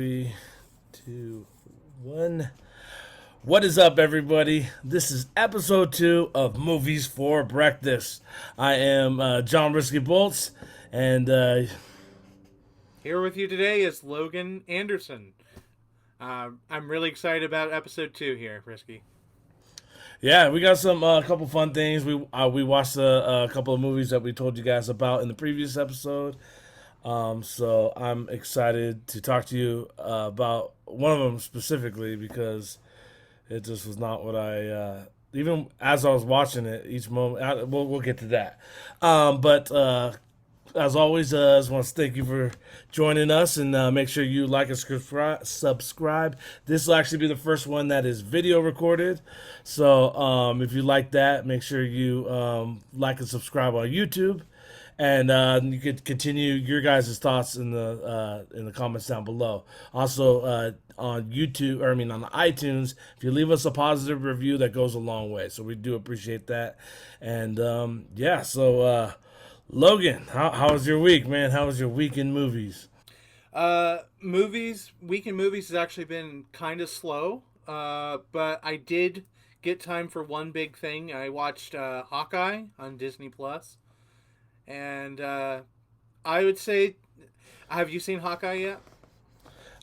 Three, two, one. What is up, everybody? This is episode 2 of Movies for Breakfast. I am John Risky Bolts, and Here with you today is Logan Anderson. I'm really excited about episode 2 here, Risky. yeah, we got some couple fun things. We watched a couple of movies that we told you guys about in the previous episode. So I'm excited to talk to you about one of them specifically because it just was not what I even as I was watching it each moment. We'll get to that. But as always, I just want to thank you for joining us and make sure you like and subscribe. This will actually be the first one that is video recorded. So if you like that, make sure you like and subscribe on YouTube. And you could continue your guys' thoughts in the comments down below. Also on YouTube, or I mean on the iTunes, if you leave us a positive review, that goes a long way. So we do appreciate that. And yeah, so Logan, how was your week, man? How was your week in movies? Week in movies has actually been kind of slow, but I did get time for one big thing. I watched Hawkeye on Disney Plus, and I would say, have you seen Hawkeye yet?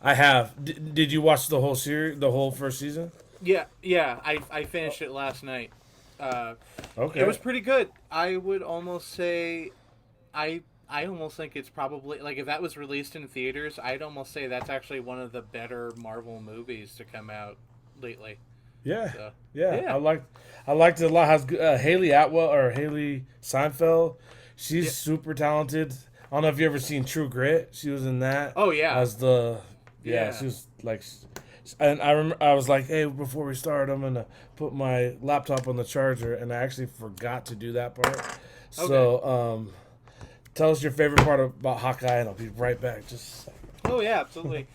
I have. Did you watch the whole series, the whole first season? Yeah. I finished it last night. Uh, it Okay. was pretty good. I would almost say, I almost think it's probably like if that was released in theaters, I'd almost say that's actually one of the better Marvel movies to come out lately. Yeah, So yeah. yeah, I liked it a lot. Has Haley Atwell or Haley Seinfeld? yeah. She's super talented. I don't know if you ever seen True Grit. She was in that Oh yeah, as the yeah. yeah. She was like, and I remember I was like, hey, before we start, I'm gonna put my laptop on the charger, and I actually forgot to do that part. Okay. So tell us your favorite part about Hawkeye, and I'll be right back. Just a second. Oh yeah, absolutely.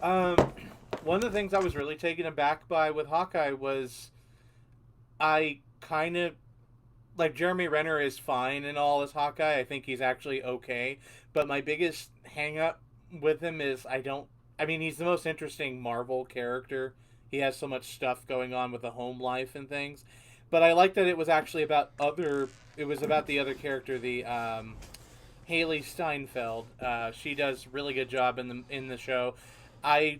Um, One of the things I was really taken aback by with Hawkeye was I kind of like Jeremy Renner is fine and all as Hawkeye. I think he's actually okay. But my biggest hang up with him is I don't. I mean, he's the most interesting Marvel character. He has so much stuff going on with the home life and things. But I like that it was actually about other. It was about the other character, the Haley Steinfeld. She does really good job in the show. I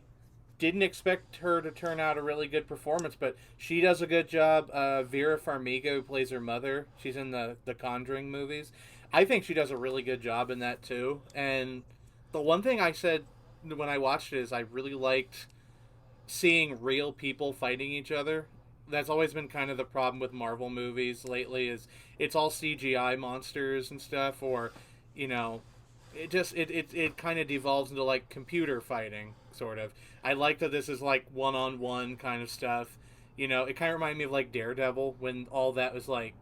didn't expect her to turn out a really good performance, but she does a good job. Vera Farmiga, who plays her mother, she's in the Conjuring movies. I think she does a really good job in that too. And the one thing I said when I watched it is I really liked seeing real people fighting each other. That's always been kind of the problem with Marvel movies lately is it's all CGI monsters and stuff, or you know, it kind of devolves into like computer fighting sort of. I like that this is like one on one kind of stuff. You know, it kind of reminded me of like Daredevil when all that was like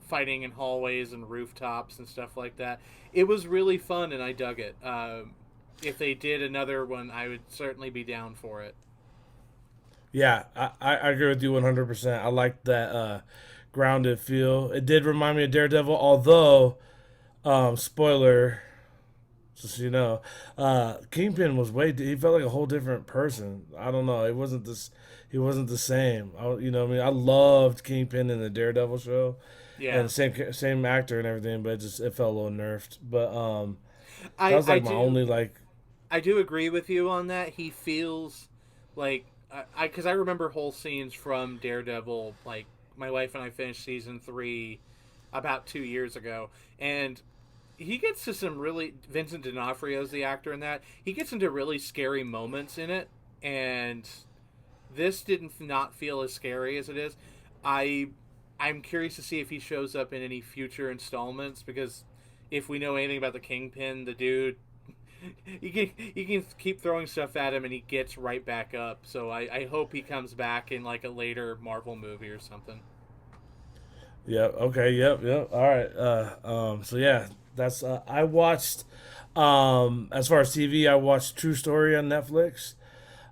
fighting in hallways and rooftops and stuff like that. It was really fun and I dug it. If they did another one, I would certainly be down for it. Yeah, I agree with you 100%. I like that grounded feel. It did remind me of Daredevil, although spoiler, just so you know, Kingpin was he felt like a whole different person. I don't know. It wasn't this. He wasn't the same. I mean, I loved Kingpin in the Daredevil show, Yeah, and same actor and everything, but it felt a little nerfed. But that I was I like my only do like. I do agree with you on that. He feels like because I remember whole scenes from Daredevil. Like my wife and I finished season 3 about 2 years ago, and he gets to some really Vincent D'Onofrio's the actor in that. He gets into really scary moments in it, and this didn't not feel as scary as it is. I I'm curious to see if he shows up in any future installments because if we know anything about the Kingpin, the dude you can keep throwing stuff at him and he gets right back up. So I hope he comes back in like a later Marvel movie or something. Yep. Okay. Yep. Yep. All right. So yeah, that's I watched. As far as TV, I watched True Story on Netflix.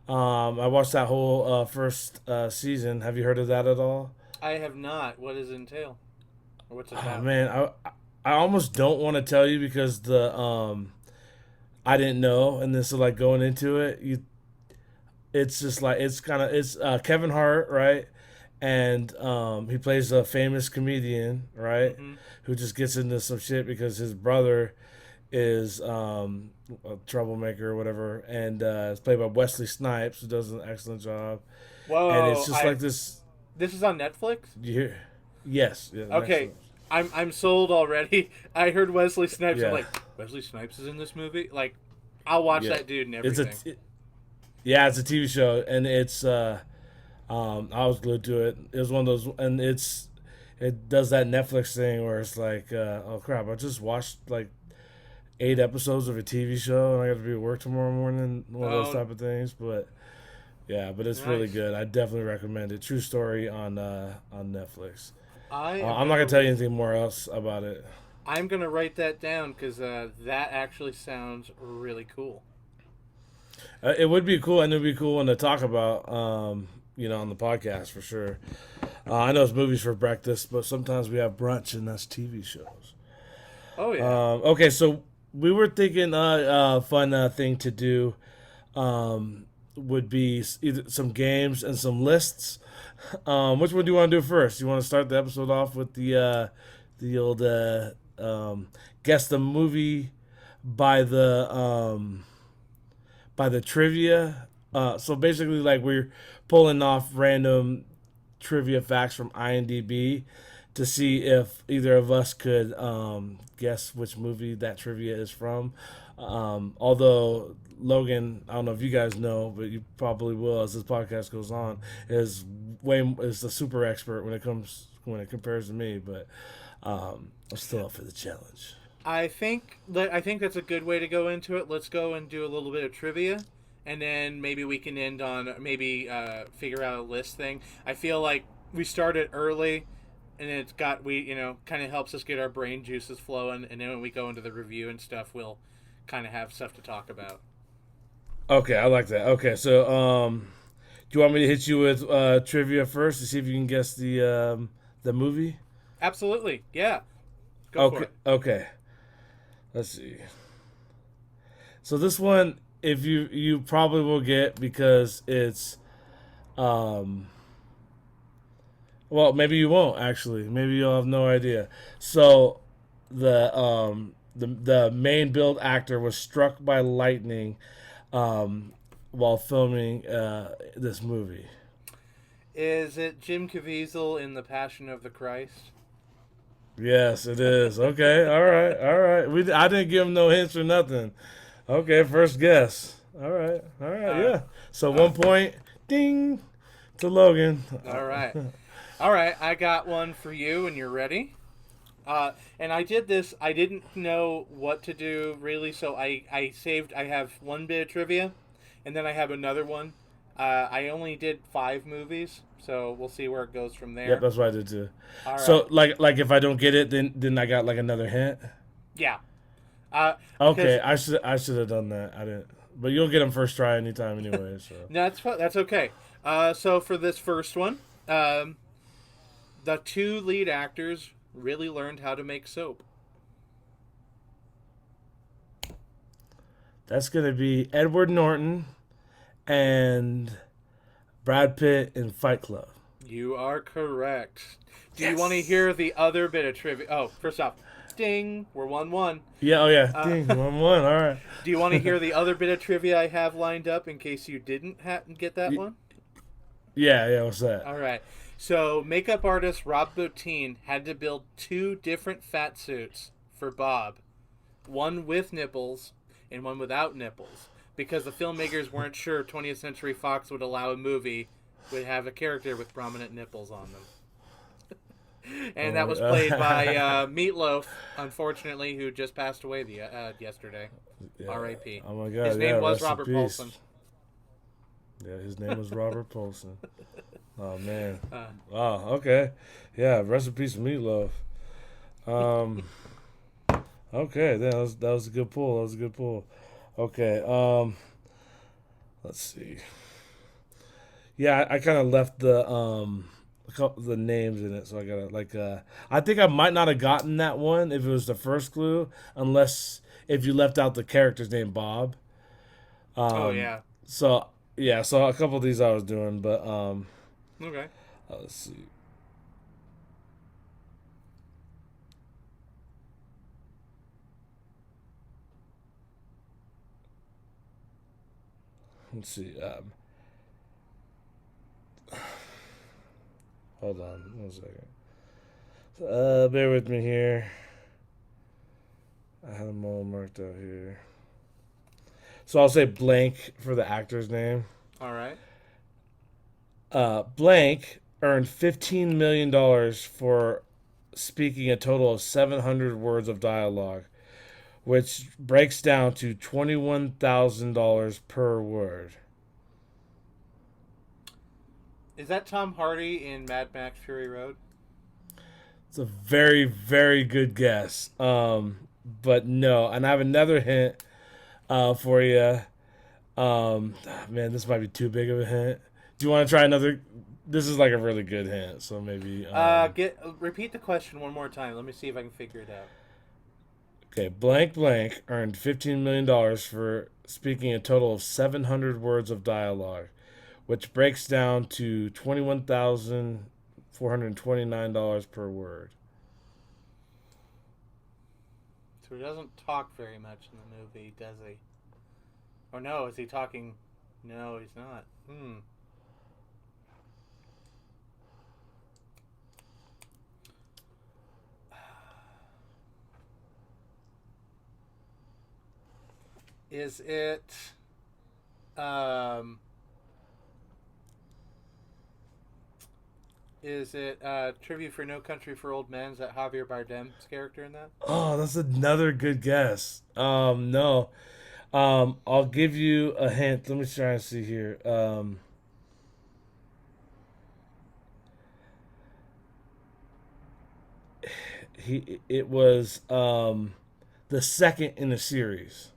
I watched that whole first season. Have you heard of that at all? I have not. What does it entail? Or what's it Oh about? man, I almost don't want to tell you because I didn't know, and then so like going into it, it's just like it's Kevin Hart, right? And he plays a famous comedian, right? Mm-hmm. Who just gets into some shit because his brother is a troublemaker or whatever, and it's played by Wesley Snipes, who does an excellent job. And it's Whoa, just I like this. this is on Netflix. You hear? Yes, yeah, Okay, excellent. I'm sold already. I heard Wesley Snipes. I'm Yeah, like, Wesley Snipes is in this movie. Like, I'll watch yeah. that dude and It's everything. yeah, it's a TV show, and it's I was glued to it. It was one of those, and it does that Netflix thing where it's like, oh crap, I just watched like 8 episodes of a TV show, and I got to be at work tomorrow morning. One of those Oh, type of things, but yeah, but it's really nice. good. I definitely recommend it. True story on Netflix. I am I'm not gonna gonna tell you anything more else about it. I'm gonna write that down because that actually sounds really cool. It would be cool, and it'd be cool one to talk about. On the podcast for sure. I know it's movies for breakfast, but sometimes we have brunch, and that's TV shows. Oh yeah. Okay, so we were thinking a fun thing to do would be either some games and some lists. Which one do you want to do first? You want to start the episode off with the old guess the movie by the trivia. So basically, like we're pulling off random trivia facts from IMDb to see if either of us could guess which movie that trivia is from. Although Logan, I don't know if you guys know, but you probably will as this podcast goes on, is a super expert when it compares to me. But I'm still up for the challenge. I think that's a good way to go into it. Let's go and do a little bit of trivia, and then maybe we can end on maybe figure out a list thing. I feel like we started early, and it's got we kind of helps us get our brain juices flowing, and then when we go into the review and stuff, we'll kind of have stuff to talk about. Okay, I like that. Okay, so do you want me to hit you with trivia first to see if you can guess the movie? Absolutely, yeah. Go for Okay, it. okay. Let's see. So this one, if you probably will get because it's, um, well, maybe you won't actually. Maybe you'll have no idea. So the main build actor was struck by lightning, while filming this movie. Is it Jim Caviezel in The Passion of the Christ? Yes, it is. Okay, all right, all right. I didn't give him no hints or nothing. Okay, first guess. All right, Uh, yeah. So uh, 1 point, ding, to Logan. all right. All right, I got one for you, and you're ready. And I did this. I didn't know what to do really, so I saved. I have one bit of trivia, and then I have another one. I only did 5 movies, so we'll see where it goes from Yep, there. that's what I did too. All right. So like if I don't get it, then I got like another hint. Yeah. Okay, Because I should have done that. I didn't. But you'll get them first try anytime anyway. So that's okay. So for this first one, the two lead actors really learned how to make soap. that's gonna be Edward Norton and Brad Pitt in Fight Club. You are correct. Do you want to Yes. hear the other bit of trivia? Oh, first off, ding, we're 1-1. Yeah. Oh yeah. Uh, Ding. 1-1. All right. do you want to hear the other bit of trivia I have lined up in case you didn't get that Y- one? Yeah. Yeah. What's that? All right. So, makeup artist Rob Bottin had to build 2 different fat suits for Bob, one with nipples and one without nipples, because the filmmakers weren't sure 20th Century Fox would allow a movie would have a character with prominent nipples on them. And Oh that my was played by God. Meatloaf, unfortunately, who just passed away yesterday. Yeah. R.I.P. Oh my His God. Yeah. name was Rest in Robert peace. Paulson. Yeah. His name was Robert Paulson. Oh man. Uh, Wow. Okay. Yeah. Rest in peace, Meatloaf. Um. Okay. That was a good pull. That was a good pull. Okay. Let's see. Yeah, I kind of left the names in it, so I gotta I think I might not have gotten that one if it was the first clue, unless if you left out the character's name Bob. Oh yeah. So yeah, so a couple of these I was doing, but Okay. let's see. Let's see. Hold on 1 second. Bear with me here. I had them all marked out here. So I'll say blank for the actor's name. All right. Blank earned $15 million for speaking a total of 700 words of dialogue, which breaks down to $21,000 per word. Is that Tom Hardy in Mad Max Fury Road? It's a very, very good guess. But no. And I have another hint for you. Man, this might be too big of a hint. Do you want to try another? This is like a really good hint, so maybe. Repeat the question one more time. Let me see if I can figure it out. Okay, blank blank earned $15 million for speaking a total of 700 words of dialogue, which breaks down to $21,429 per word. So he doesn't talk very much in the movie, does he? Or no, is he talking? No, he's not. Is it Tribute for No Country for Old Men? Is that Javier Bardem's character in that? Oh, that's another good guess. No. I'll give you a hint. Let me try and see here. It was the second in the series.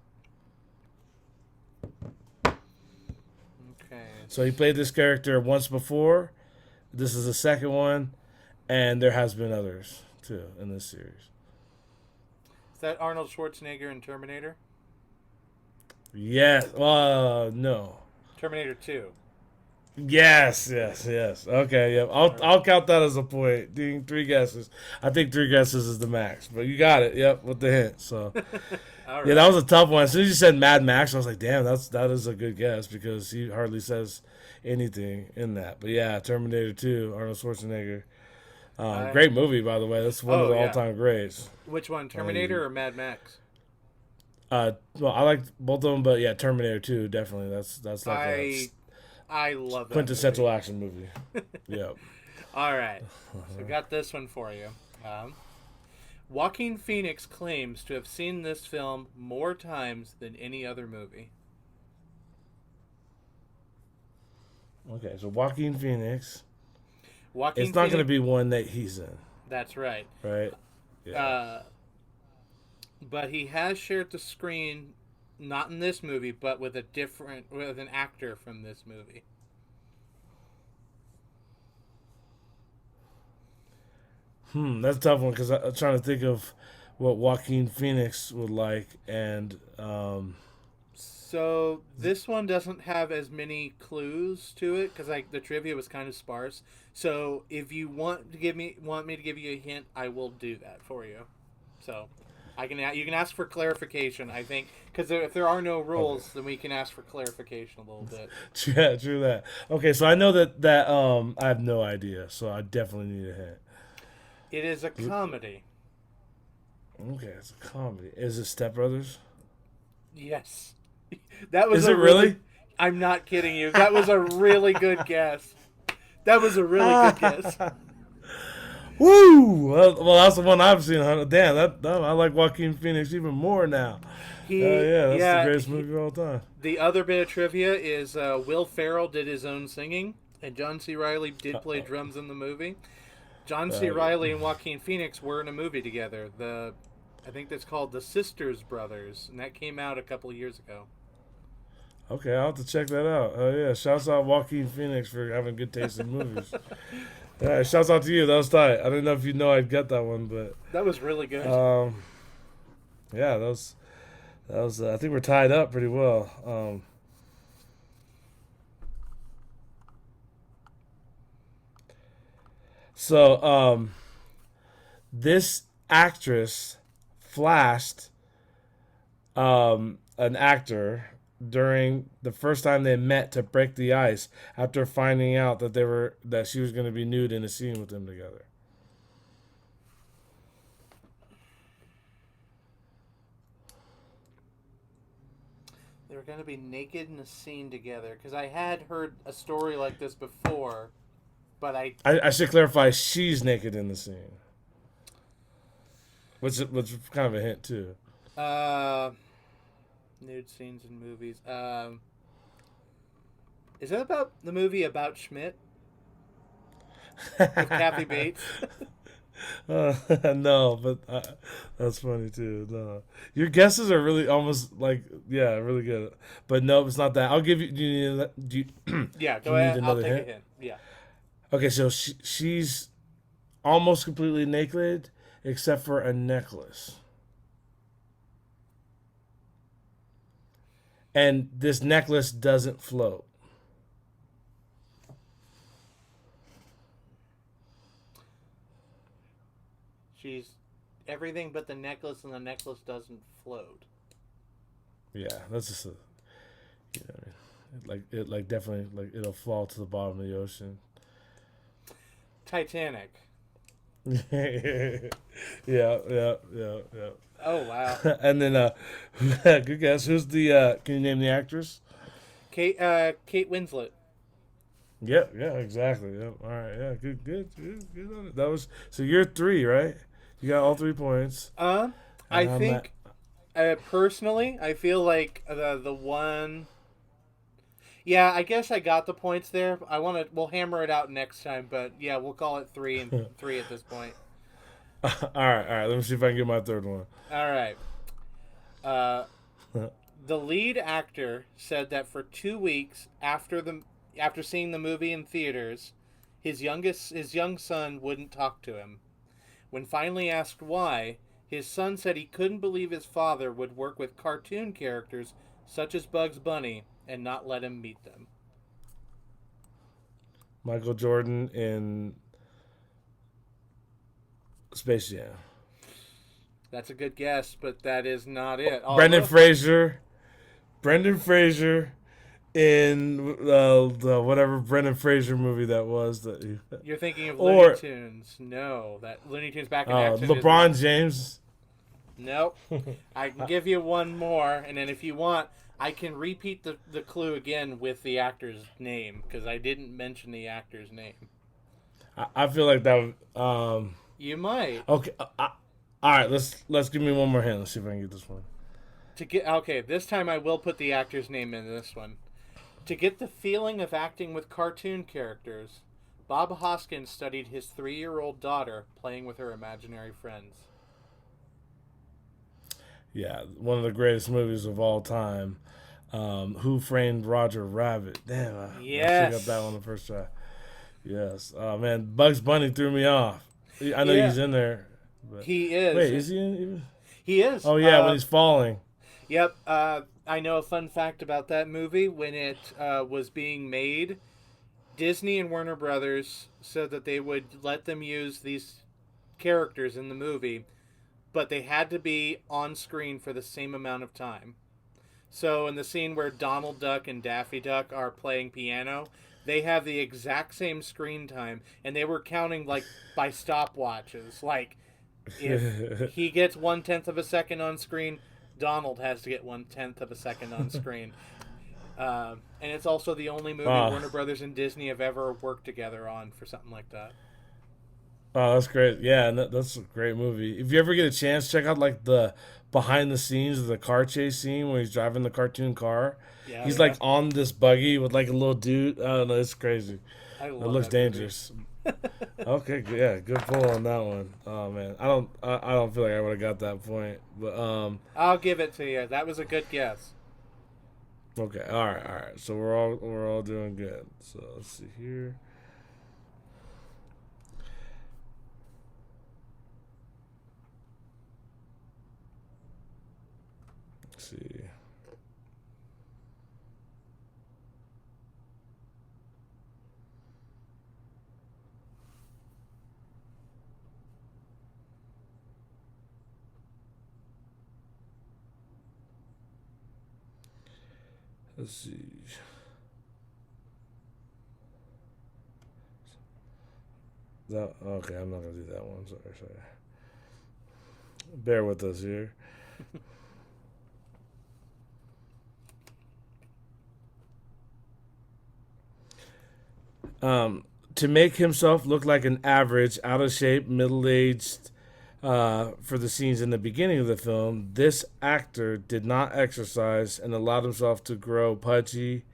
Okay. So he played this character once before. This is the second one, and there has been others too in this series. Is that Arnold Schwarzenegger in Terminator? Yes. No. Terminator 2. Yes. Okay. Yep. I'll count that as a point. Doing 3 guesses. I think 3 guesses is the max, but you got it. Yep, with the hint. So. All right. Yeah, that was a tough one. As soon as you said Mad Max, I was like, damn, that is a good guess because he hardly says anything in that. But yeah, Terminator 2, Arnold Schwarzenegger. Great movie, by the way. That's one of the all-time greats. Which one, Terminator or Mad Max? Well, I like both of them, but yeah, Terminator 2, definitely. That's like I love that quintessential movie. action movie. Yep. All right, so got this one for you. Joaquin Phoenix claims to have seen this film more times than any other movie. Okay, so Joaquin Phoenix. Joaquin it's not going to be one that he's in. That's right. Right? Yeah. But he has shared the screen, not in this movie, but with an actor from this movie. That's a tough one because I'm trying to think of what Joaquin Phoenix would like, and So this one doesn't have as many clues to it because the trivia was kind of sparse. So if you want me to give you a hint, I will do that for you. So you can ask for clarification. I think because if there are no rules, then we can ask for clarification a little bit. Yeah, true that. Okay, so I know that I have no idea, so I definitely need a hint. It is a comedy. Okay, it's a comedy. Is it Step Brothers? Yes. That was Is it really? I'm not kidding you. That was a really good guess. That was a really good guess. Woo! Well, that's the one I've seen. Damn, that I like Joaquin Phoenix even more now. That's the greatest movie of all time. The other bit of trivia is Will Ferrell did his own singing, and John C. Reilly did play drums in the movie. John C. Reilly and Joaquin Phoenix were in a movie together. I think that's called The Sisters Brothers, and that came out a couple of years ago. Okay, I'll have to check that out. Yeah, shouts out Joaquin Phoenix for having good taste in movies. Yeah, shouts out to you. That was tight. I didn't know if you know I'd get that one, but that was really good. Yeah, that was That was. I think we're tied up pretty well. So this actress flashed an actor during the first time they met to break the ice after finding out that she was going to be nude in a scene with them together. They were going to be naked in a scene together because I had heard a story like this before, but I should clarify, she's naked in the scene, which is kind of a hint too. uh nude scenes in movies. Is that about the movie About Schmidt with Kathy Bates? No, but that's funny too. No, your guesses are really almost like really good. But no, it's not that. I'll give you. Do you need, do you, Yeah, do go you need ahead. I'll another take a hint? hint. Yeah. Okay, so she's almost completely naked except for a necklace, and this necklace doesn't float. She's everything but the necklace, and the necklace doesn't float. Yeah, that's just a you know, it definitely like it'll fall to the bottom of the ocean. Titanic. Yeah, yeah, yeah, yeah. Oh wow. And then, good guess. Who's the? Can you name the actress? Kate Winslet. Yep, yeah, exactly. Yep. All right, yeah, good on it. That was so. You're three, right? You got all 3 points, I and I'm at. think personally, I feel like the one. Yeah, I guess I got the points there. We'll hammer it out next time, but yeah, we'll call it 3 at this point. All right, all right. Let me see if I can get my third one. All right. Uh, the lead actor said that for 2 weeks after seeing the movie in theaters, his young son wouldn't talk to him. When finally asked why, his son said he couldn't believe his father would work with cartoon characters such as Bugs Bunny and not let him meet them. Michael Jordan in Space Jam. That's a good guess, but that is not it. Brendan Fraser. Brendan Fraser in the whatever Brendan Fraser movie that was that You're thinking of Looney or Tunes. No, that Looney Tunes Back in Action. LeBron James. Nope. I can give you one more, and then if you want, I can repeat the clue again with the actor's name because I didn't mention the actor's name. I feel like that. You might. Okay. All right. Let's give me one more hint. Let's see if I can get this one. This time I will put the actor's name in this one. To get the feeling of acting with cartoon characters, Bob Hoskins studied his 3-year-old daughter playing with her imaginary friends. Yeah, one of the greatest movies of all time. Who Framed Roger Rabbit? Damn, I should got that one the first try. Yes. Oh man, Bugs Bunny threw me off. I know he's in there. But... He is. Wait, is he in? He is. Oh yeah, when he's falling. Yep. I know a fun fact about that movie. When it was being made, Disney and Warner Brothers said that they would let them use these characters in the movie, but they had to be on screen for the same amount of time. So in the scene where Donald Duck and Daffy Duck are playing piano, they have the exact same screen time, and they were counting like by stopwatches. Like if he gets 1/10 of a second on screen, Donald has to get 1/10 of a second on screen. And it's also the only movie Warner Brothers and Disney have ever worked together on for something like that. Oh, that's great. Yeah, that's a great movie. If you ever get a chance, check out like the behind the scenes of the car chase scene where he's driving the cartoon car. Yeah, he's like on this buggy with like a little dude. I don't know, it's crazy. It looks dangerous. Okay, yeah, good pull on that one. Oh man, I don't feel like I would have got that point, but I'll give it to you. That was a good guess. Okay, all right. So we're all doing good. So let's see here. Let's see. Let's see. Okay, I'm not gonna do that one. Sorry. Bear with us here. To make himself look like an average, out of shape, middle aged for the scenes in the beginning of the film, this actor did not exercise and allowed himself to grow pudgy.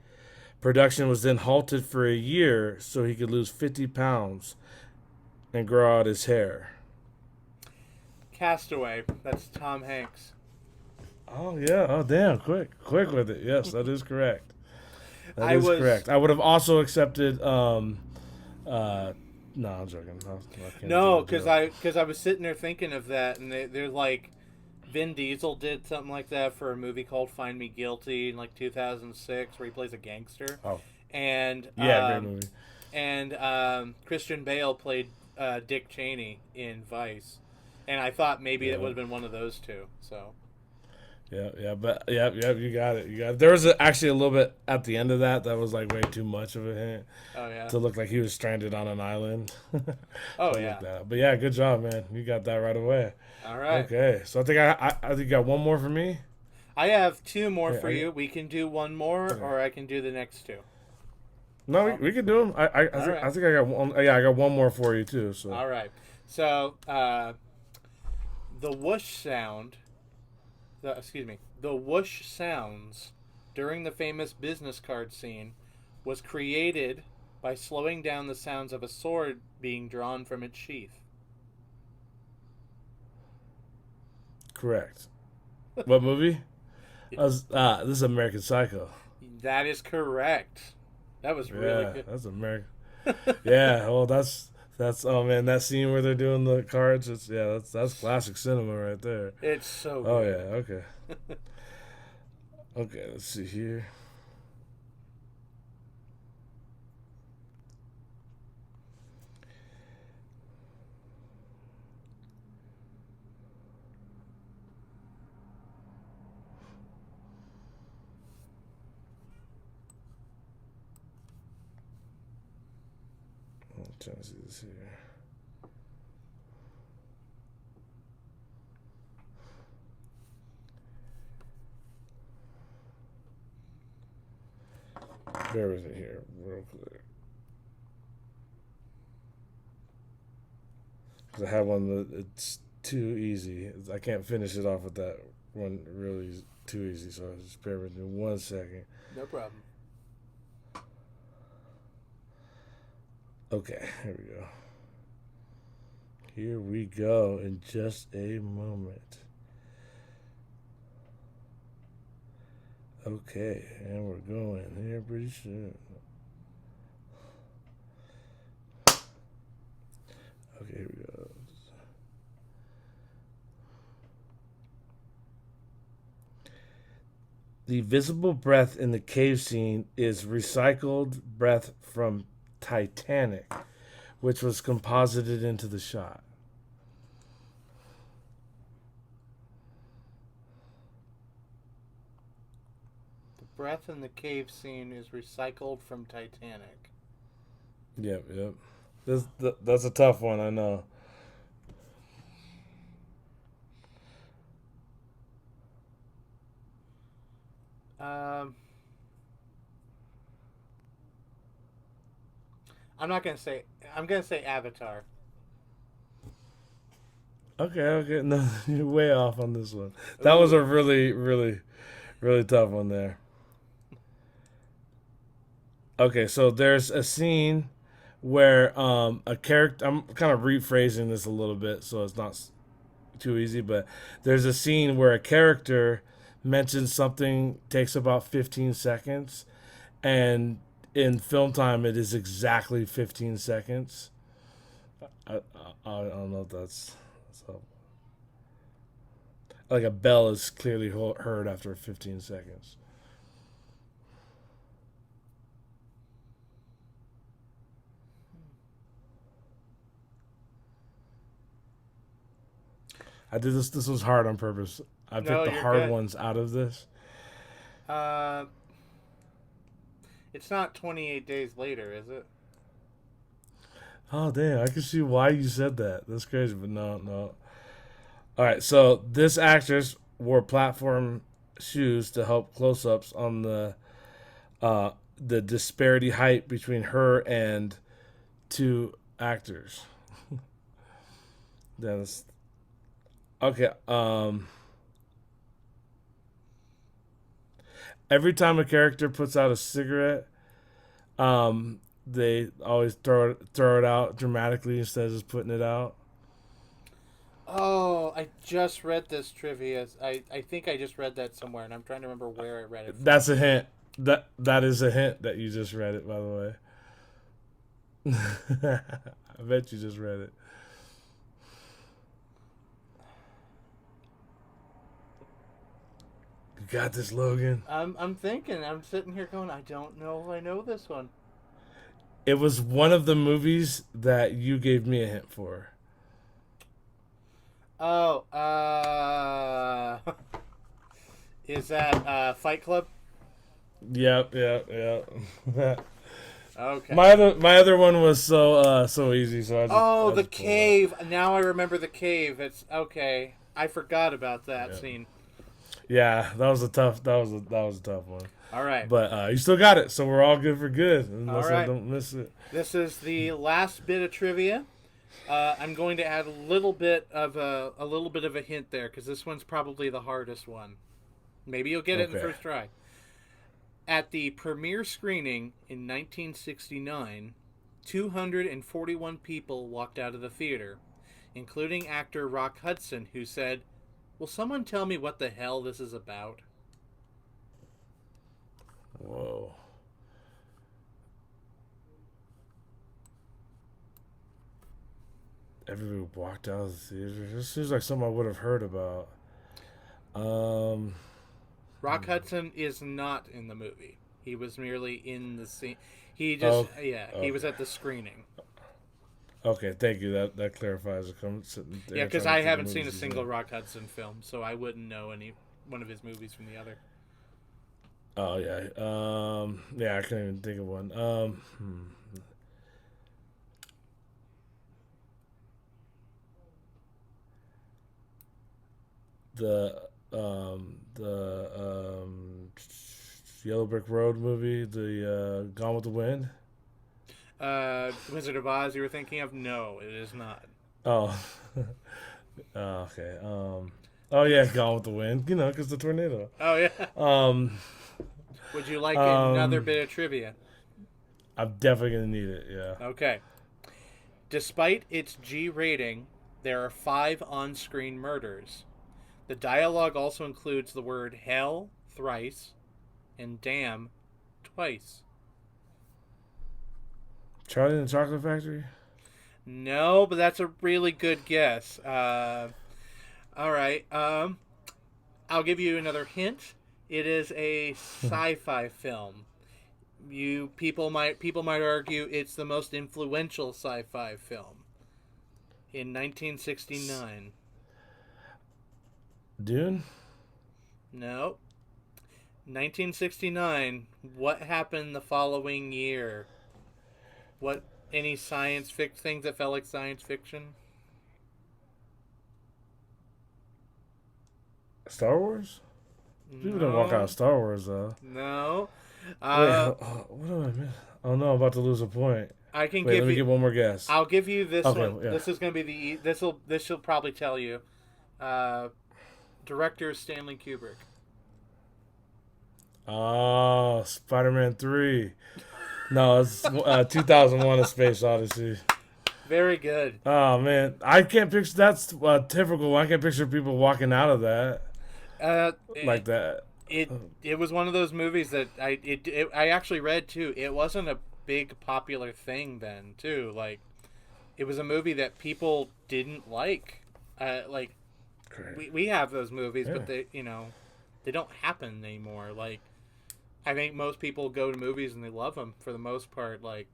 Production was then halted for a year so he could lose 50 pounds and grow out his hair. Castaway. That's Tom Hanks. Oh, yeah. Oh, damn. Quick with it. Yes, that is correct. That I is was correct. I would have also accepted. No, I'm joking. I can't No, do that because I was sitting there thinking of that, and they're like, Vin Diesel did something like that for a movie called Find Me Guilty in like 2006, where he plays a gangster, joke. Oh, and yeah, great movie. Christian Bale played Dick Cheney in Vice, and I thought maybe it would have been one of those two. So But you got it. There was actually a little bit at the end of that was like way too much of a hint. Oh yeah. To look like he was stranded on an island. Oh yeah. But yeah, good job, man. You got that right away. All right. Okay, so I think I think you got one more for me. I have two more for you. We can do one more, or I can do the next two. No, we can do them. I think I got one. Yeah, I got one more for you too. So all right. So the whoosh sound. The whoosh sounds during the famous business card scene was created by slowing down the sounds of a sword being drawn from its sheath. Correct. What movie? This is American Psycho. That is correct. That was really good. That's American. Yeah, well, that's oh man, that scene where they're doing the cards. That's classic cinema right there. It's so good. Oh yeah, okay. Okay, let's see here. I'm trying to see this here. Bear with me here, real quick. Because I have one that it's too easy. I can't finish it off with that one really too easy. So just bear with me 1 second. No problem. Okay, here we go. Here we go in just a moment. Okay, and we're going here pretty soon. Okay, here we go. The visible breath in the cave scene is recycled breath from Titanic, which was composited into the shot. Breath in the cave scene is recycled from Titanic. Yep. That's a tough one, I know. I'm not gonna say. I'm gonna say Avatar. Okay. No, you're way off on this one. That was a really, really, really tough one there. Okay, so there's a scene where a character. I'm kind of rephrasing this a little bit so it's not too easy, but there's a scene where a character mentions something takes about 15 seconds, and in film time it is exactly 15 seconds. I don't know if that's so. Like a bell is clearly heard after 15 seconds. I did this. This was hard on purpose. I picked the hard ones out of this. It's not 28 Days Later, is it? Oh damn! I can see why you said that. That's crazy, but no, no. All right, so this actress wore platform shoes to help close-ups on the disparity height between her and two actors. That's okay. Every time a character puts out a cigarette, they always throw it out dramatically instead of just putting it out. Oh, I just read this trivia. I think I just read that somewhere, and I'm trying to remember where I read it from. That's a hint. That is a hint that you just read it. By the way, I bet you just read it. You got this, Logan. I'm thinking. I'm sitting here going, I don't know if I know this one. It was one of the movies that you gave me a hint for. Oh, is that Fight Club? Yep. Okay. My other one was so easy. So Oh, I the just pulled it cave. Now I remember the cave. It's okay. I forgot about that up. scene. Yeah, that was a tough. That was a tough one. All right. But you still got it, so we're all good for good, unless All right. I don't miss it. This is the last bit of trivia. I'm going to add a little bit of a hint there because this one's probably the hardest one. Maybe you'll get it in the first try. At the premiere screening in 1969, 241 people walked out of the theater, including actor Rock Hudson, who said, "Will someone tell me what the hell this is about?" Whoa. Everybody walked out of the theater. This seems like something I would have heard about. Rock Hudson is not in the movie. He was merely in the scene. He just, he was at the screening. Okay, thank you. That clarifies it. Yeah, because I haven't seen a single Rock Hudson film, so I wouldn't know any one of his movies from the other. Oh yeah. Yeah, I can't even think of one. The Yellow Brick Road movie, the Gone with the Wind. Wizard of Oz you were thinking of? No, it is not. Oh, oh okay. Oh yeah, Gone with the Wind. You know, because the tornado. Oh yeah. Would you like another bit of trivia? I'm definitely gonna need it. Yeah. Okay. Despite its G rating, there are 5 on-screen murders. The dialogue also includes the word hell thrice and damn twice. Charlie and the Chocolate Factory? No, but that's a really good guess. All right. I'll give you another hint. It is a sci-fi film. People might argue it's the most influential sci-fi film in 1969. Dune? No. 1969. What happened the following year? What any science fiction things that felt like science fiction? Star Wars? People don't walk out of Star Wars though. No. Wait, what do I miss? Oh no, I'm about to lose a point. I can Wait, give let me you. get one more guess. I'll give you this one. Yeah. This is going to be the. This will probably tell you. Director Stanley Kubrick. Oh, Spider-Man 3. No, it's 2001: A Space Odyssey. Very good. Oh man, I can't picture. That's typical. I can't picture people walking out of that like that. It was one of those movies that I actually read too. It wasn't a big popular thing then too. Like, it was a movie that people didn't like. We have those movies, but they don't happen anymore. Like, I think most people go to movies and they love them for the most part. Like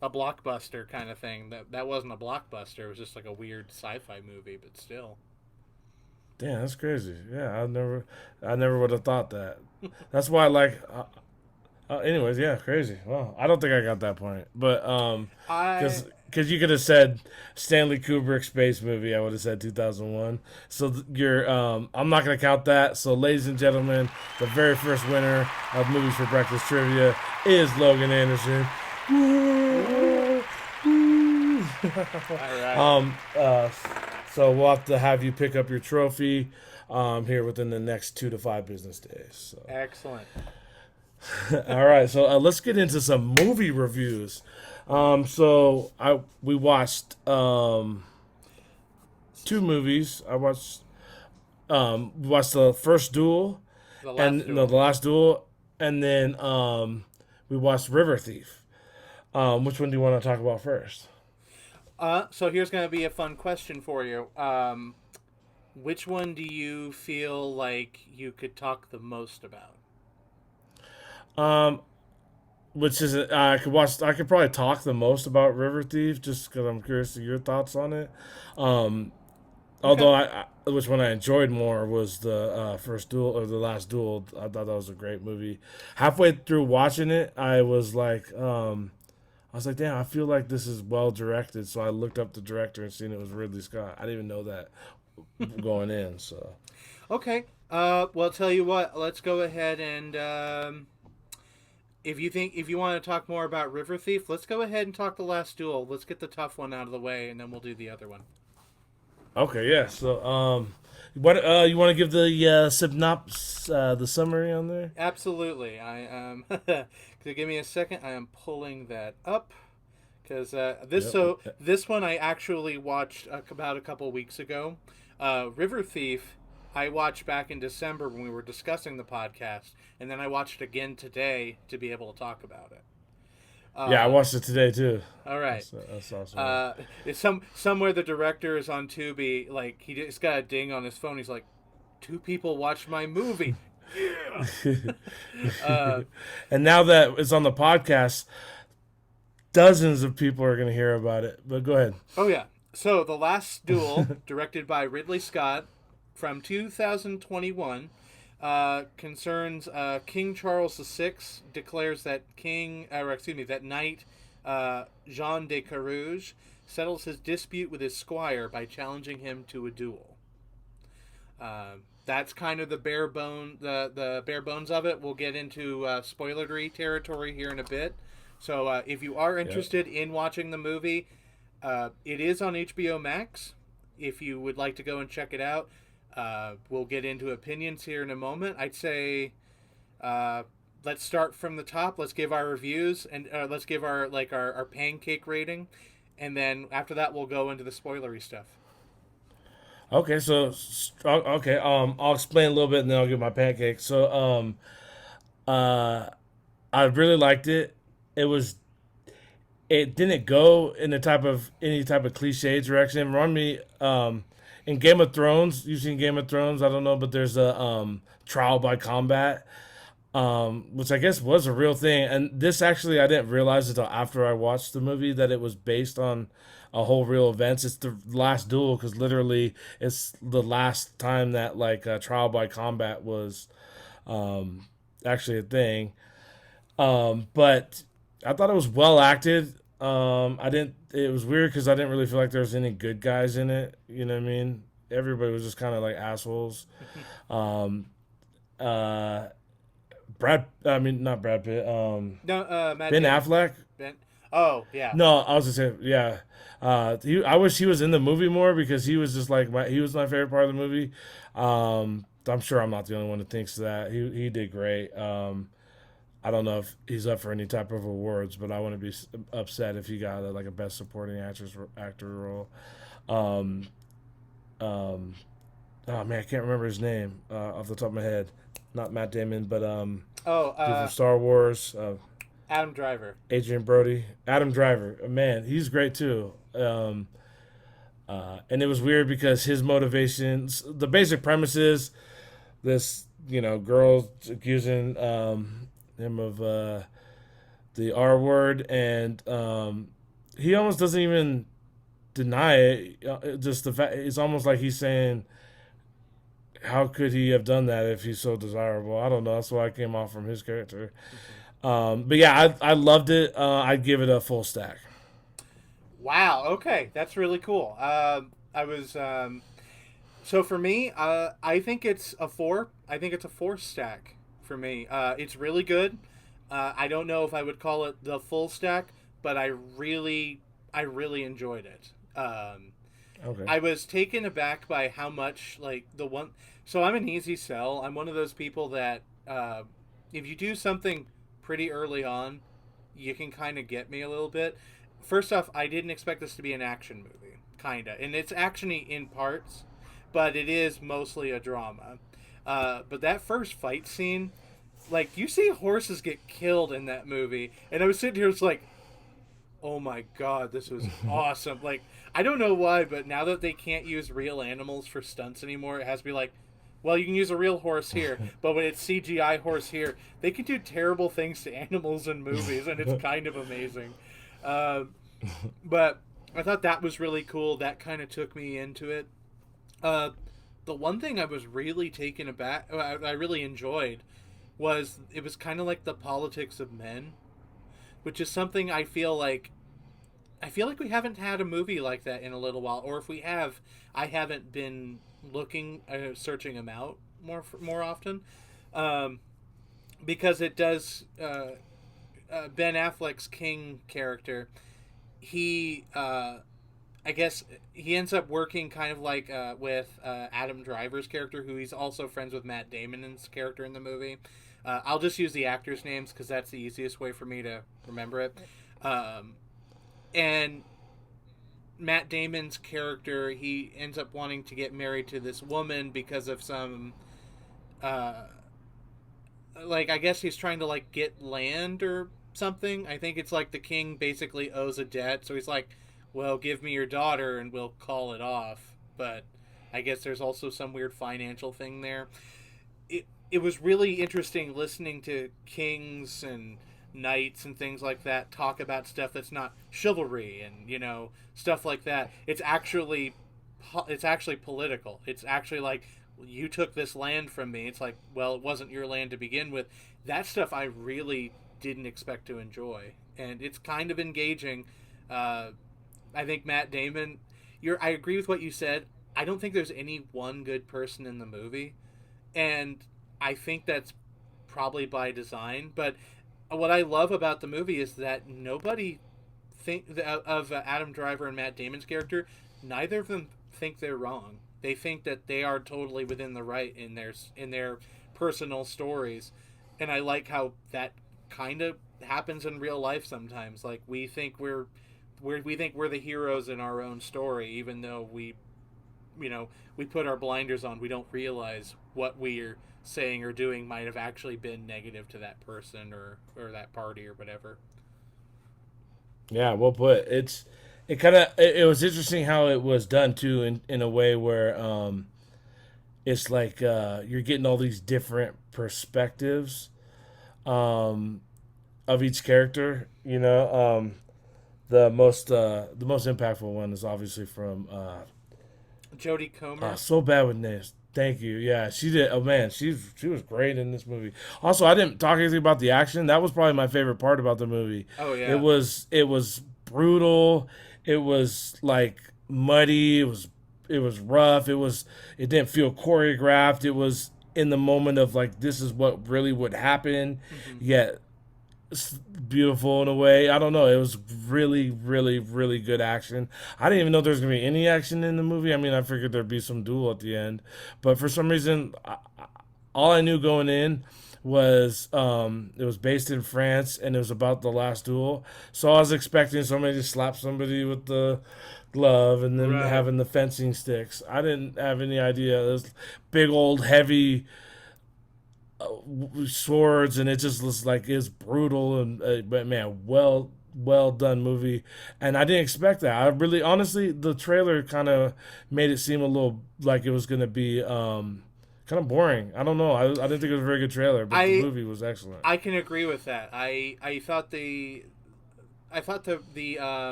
a blockbuster kind of thing. That wasn't a blockbuster. It was just like a weird sci-fi movie, but still. Damn, that's crazy. Yeah, I never would have thought that. That's why, Anyways, yeah, crazy. Well, I don't think I got that point, but I because you could have said Stanley Kubrick space movie, I would have said 2001. So you're I'm not gonna count that. So, ladies and gentlemen, the very first winner of Movies for Breakfast trivia is Logan Anderson. Woo! All right. um, uh, so we'll have you pick up your trophy here within the next 2 to 5 business days. So. Excellent. All right, so let's get into some movie reviews. We watched 2 movies. We watched the first duel, The and last no, duel. the last duel, and then we watched River Thief. Which one do you want to talk about first? So here's going to be a fun question for you. Which one do you feel like you could talk the most about? Um, which is I could watch. I could probably talk the most about River Thief just because I'm curious to your thoughts on it. Um, Okay. Although which one I enjoyed more was the first duel or the last duel. I thought that was a great movie. Halfway through watching it, I was like, damn, I feel like this is well directed. So I looked up the director and seen it was Ridley Scott. I didn't even know that going in. So Okay. Well, tell you what. Let's go ahead and if you want to talk more about River Thief, let's go ahead and talk the last duel. Let's get the tough one out of the way, and then we'll do the other one. okay, yeah. So what you want to give the synopsis, the summary on there? Absolutely. Could you give me a second? I am pulling that up because Yep. this one I actually watched about a couple weeks ago. River Thief. I watched back in December when we were discussing the podcast, and then I watched again today to be able to talk about it. Yeah, I Uh, watched it today too. all right. That's awesome. Uh, it's somewhere the director is on Tubi. Like he just got a ding on his phone. He's like, 2 people watched my movie. Yeah. uh, And now that it's on the podcast, dozens of people are going to hear about it. But go ahead. oh yeah. So the Last Duel, directed by Ridley Scott, from 2021, concerns King Charles VI declares that that knight Jean de Carouge settles his dispute with his squire by challenging him to a duel. That's kind of the bare bones of it. We'll get into spoilery territory here in a bit. So if you are Yep. interested in watching the movie, it is on HBO Max. If you would like to go and check it out, we'll get into opinions here in a moment. I'd say let's start from the top. Let's give our reviews and let's give our pancake rating, and then after that we'll go into the spoilery stuff. Okay, okay, I'll explain a little bit and then I'll give my pancake. Uh, I really liked it. It was it didn't go in any type of cliche direction. It reminded me in Game of Thrones. You've seen Game of Thrones, I don't know, but there's a trial by combat, which I guess was a real thing. And this actually I didn't realize until after I watched the movie that it was based on a whole real events. It's the last duel because literally it's the last time that trial by combat was actually a thing. But I thought it was well acted. I didn't. It was weird because I didn't really feel like there was any good guys in it. You know what I mean? Everybody was just kind of like assholes. Um, uh, I mean, not Brad Pitt. No, Matt Ben Damon. Affleck. Ben. Oh yeah. No, I was just saying, yeah. I wish he was in the movie more because he was just like he was my favorite part of the movie. I'm sure I'm not the only one that thinks that. He did great. I don't know if he's up for any type of awards, but I wouldn't be upset if he got like a best supporting actor role. Um, um, oh man, I can't remember his name off the top of my head. Not Matt Damon, but Oh, dude from Star Wars, Adam Driver. Adrian Brody, Adam Driver. Man, he's great too. And it was weird because his motivations, the basic premise is this, girl accusing him of the R word, and he almost doesn't even deny it. Just the fact, it's almost like he's saying, "How could he have done that if he's so desirable?" I don't know. That's why I came off from his character. But yeah, I loved it. I'd give it a full stack. Wow. Okay, that's really cool. I was so for me, I think it's a four. I think it's a four stack for me. It's really good. I don't know if I would call it the full stack, but I really enjoyed it. Okay. I was taken aback by how much like the one. So I'm an easy sell. I'm one of those people that if you do something pretty early on, you can kind of get me a little bit. First off, I didn't expect this to be an action movie, kinda, and it's actiony in parts, but it is mostly a drama. But that first fight scene, like you see horses get killed in that movie, and I was sitting here, it's like, oh my god, this was awesome. Like I don't know why, but now that they can't use real animals for stunts anymore, it has to be like, well, you can use a real horse here, but when it's CGI horse here, they can do terrible things to animals in movies, and it's kind of amazing. Uh, but I thought that was really cool. That kind of took me into it. Uh, the one thing I was really taken aback, I really enjoyed, was it was kind of like the politics of men, which is something I feel like we haven't had a movie like that in a little while, or if we have, I haven't been looking, searching them out more often, um, because it does. Ben Affleck's King character, he, I guess he ends up working kind of like with Adam Driver's character, who he's also friends with Matt Damon's character in the movie. I'll just use the actors' names because that's the easiest way for me to remember it. Um, and Matt Damon's character, he ends up wanting to get married to this woman because of some, uh, like I guess he's trying to like get land or something. I think it's like the king basically owes a debt, so he's like, "Well, give me your daughter and we'll call it off." But I guess there's also some weird financial thing there. It was really interesting listening to kings and knights and things like that talk about stuff that's not chivalry and stuff like that. It's actually political. It's actually like, you took this land from me. It's like, well, it wasn't your land to begin with. That stuff I really didn't expect to enjoy, and it's kind of engaging. Uh, I think Matt Damon. I agree with what you said. I don't think there's any one good person in the movie, and I think that's probably by design. But what I love about the movie is that nobody think of Adam Driver and Matt Damon's character. Neither of them think they're wrong. They think that they are totally within the right in their personal stories, and I like how that kind of happens in real life sometimes. Like we think we're the heroes in our own story, even though we put our blinders on. We don't realize what we're saying or doing might have actually been negative to that person or that party or whatever. Yeah, well put. It was interesting how it was done too, in a way where it's like you're getting all these different perspectives um, of each character. The most impactful one is obviously from Jodie Comer. so bad with names. Thank you. Yeah, she did. Oh man, she was great in this movie. Also, I didn't talk anything about the action. That was probably my favorite part about the movie. Oh It yeah. was it was brutal. It was like muddy. It was rough. It didn't feel choreographed. It was in the moment of like, this is what really would happen. Hmm. Yet beautiful in a way. I don't know. It was really, really, really good action. I didn't even know there was gonna be any action in the movie. I mean, I figured there'd be some duel at the end, but for some reason, all I knew going in was it was based in France and it was about the last duel. So I was expecting somebody to slap somebody with the glove and then Right. having the fencing sticks. I didn't have any idea. Those big old heavy swords, and it just looks like it's brutal. And but man, well done movie, and I didn't expect that. I really, honestly, the trailer kind of made it seem a little like it was going to be kind of boring. I don't know. I didn't think it was a very good trailer, but the I movie was excellent. I can agree with that. I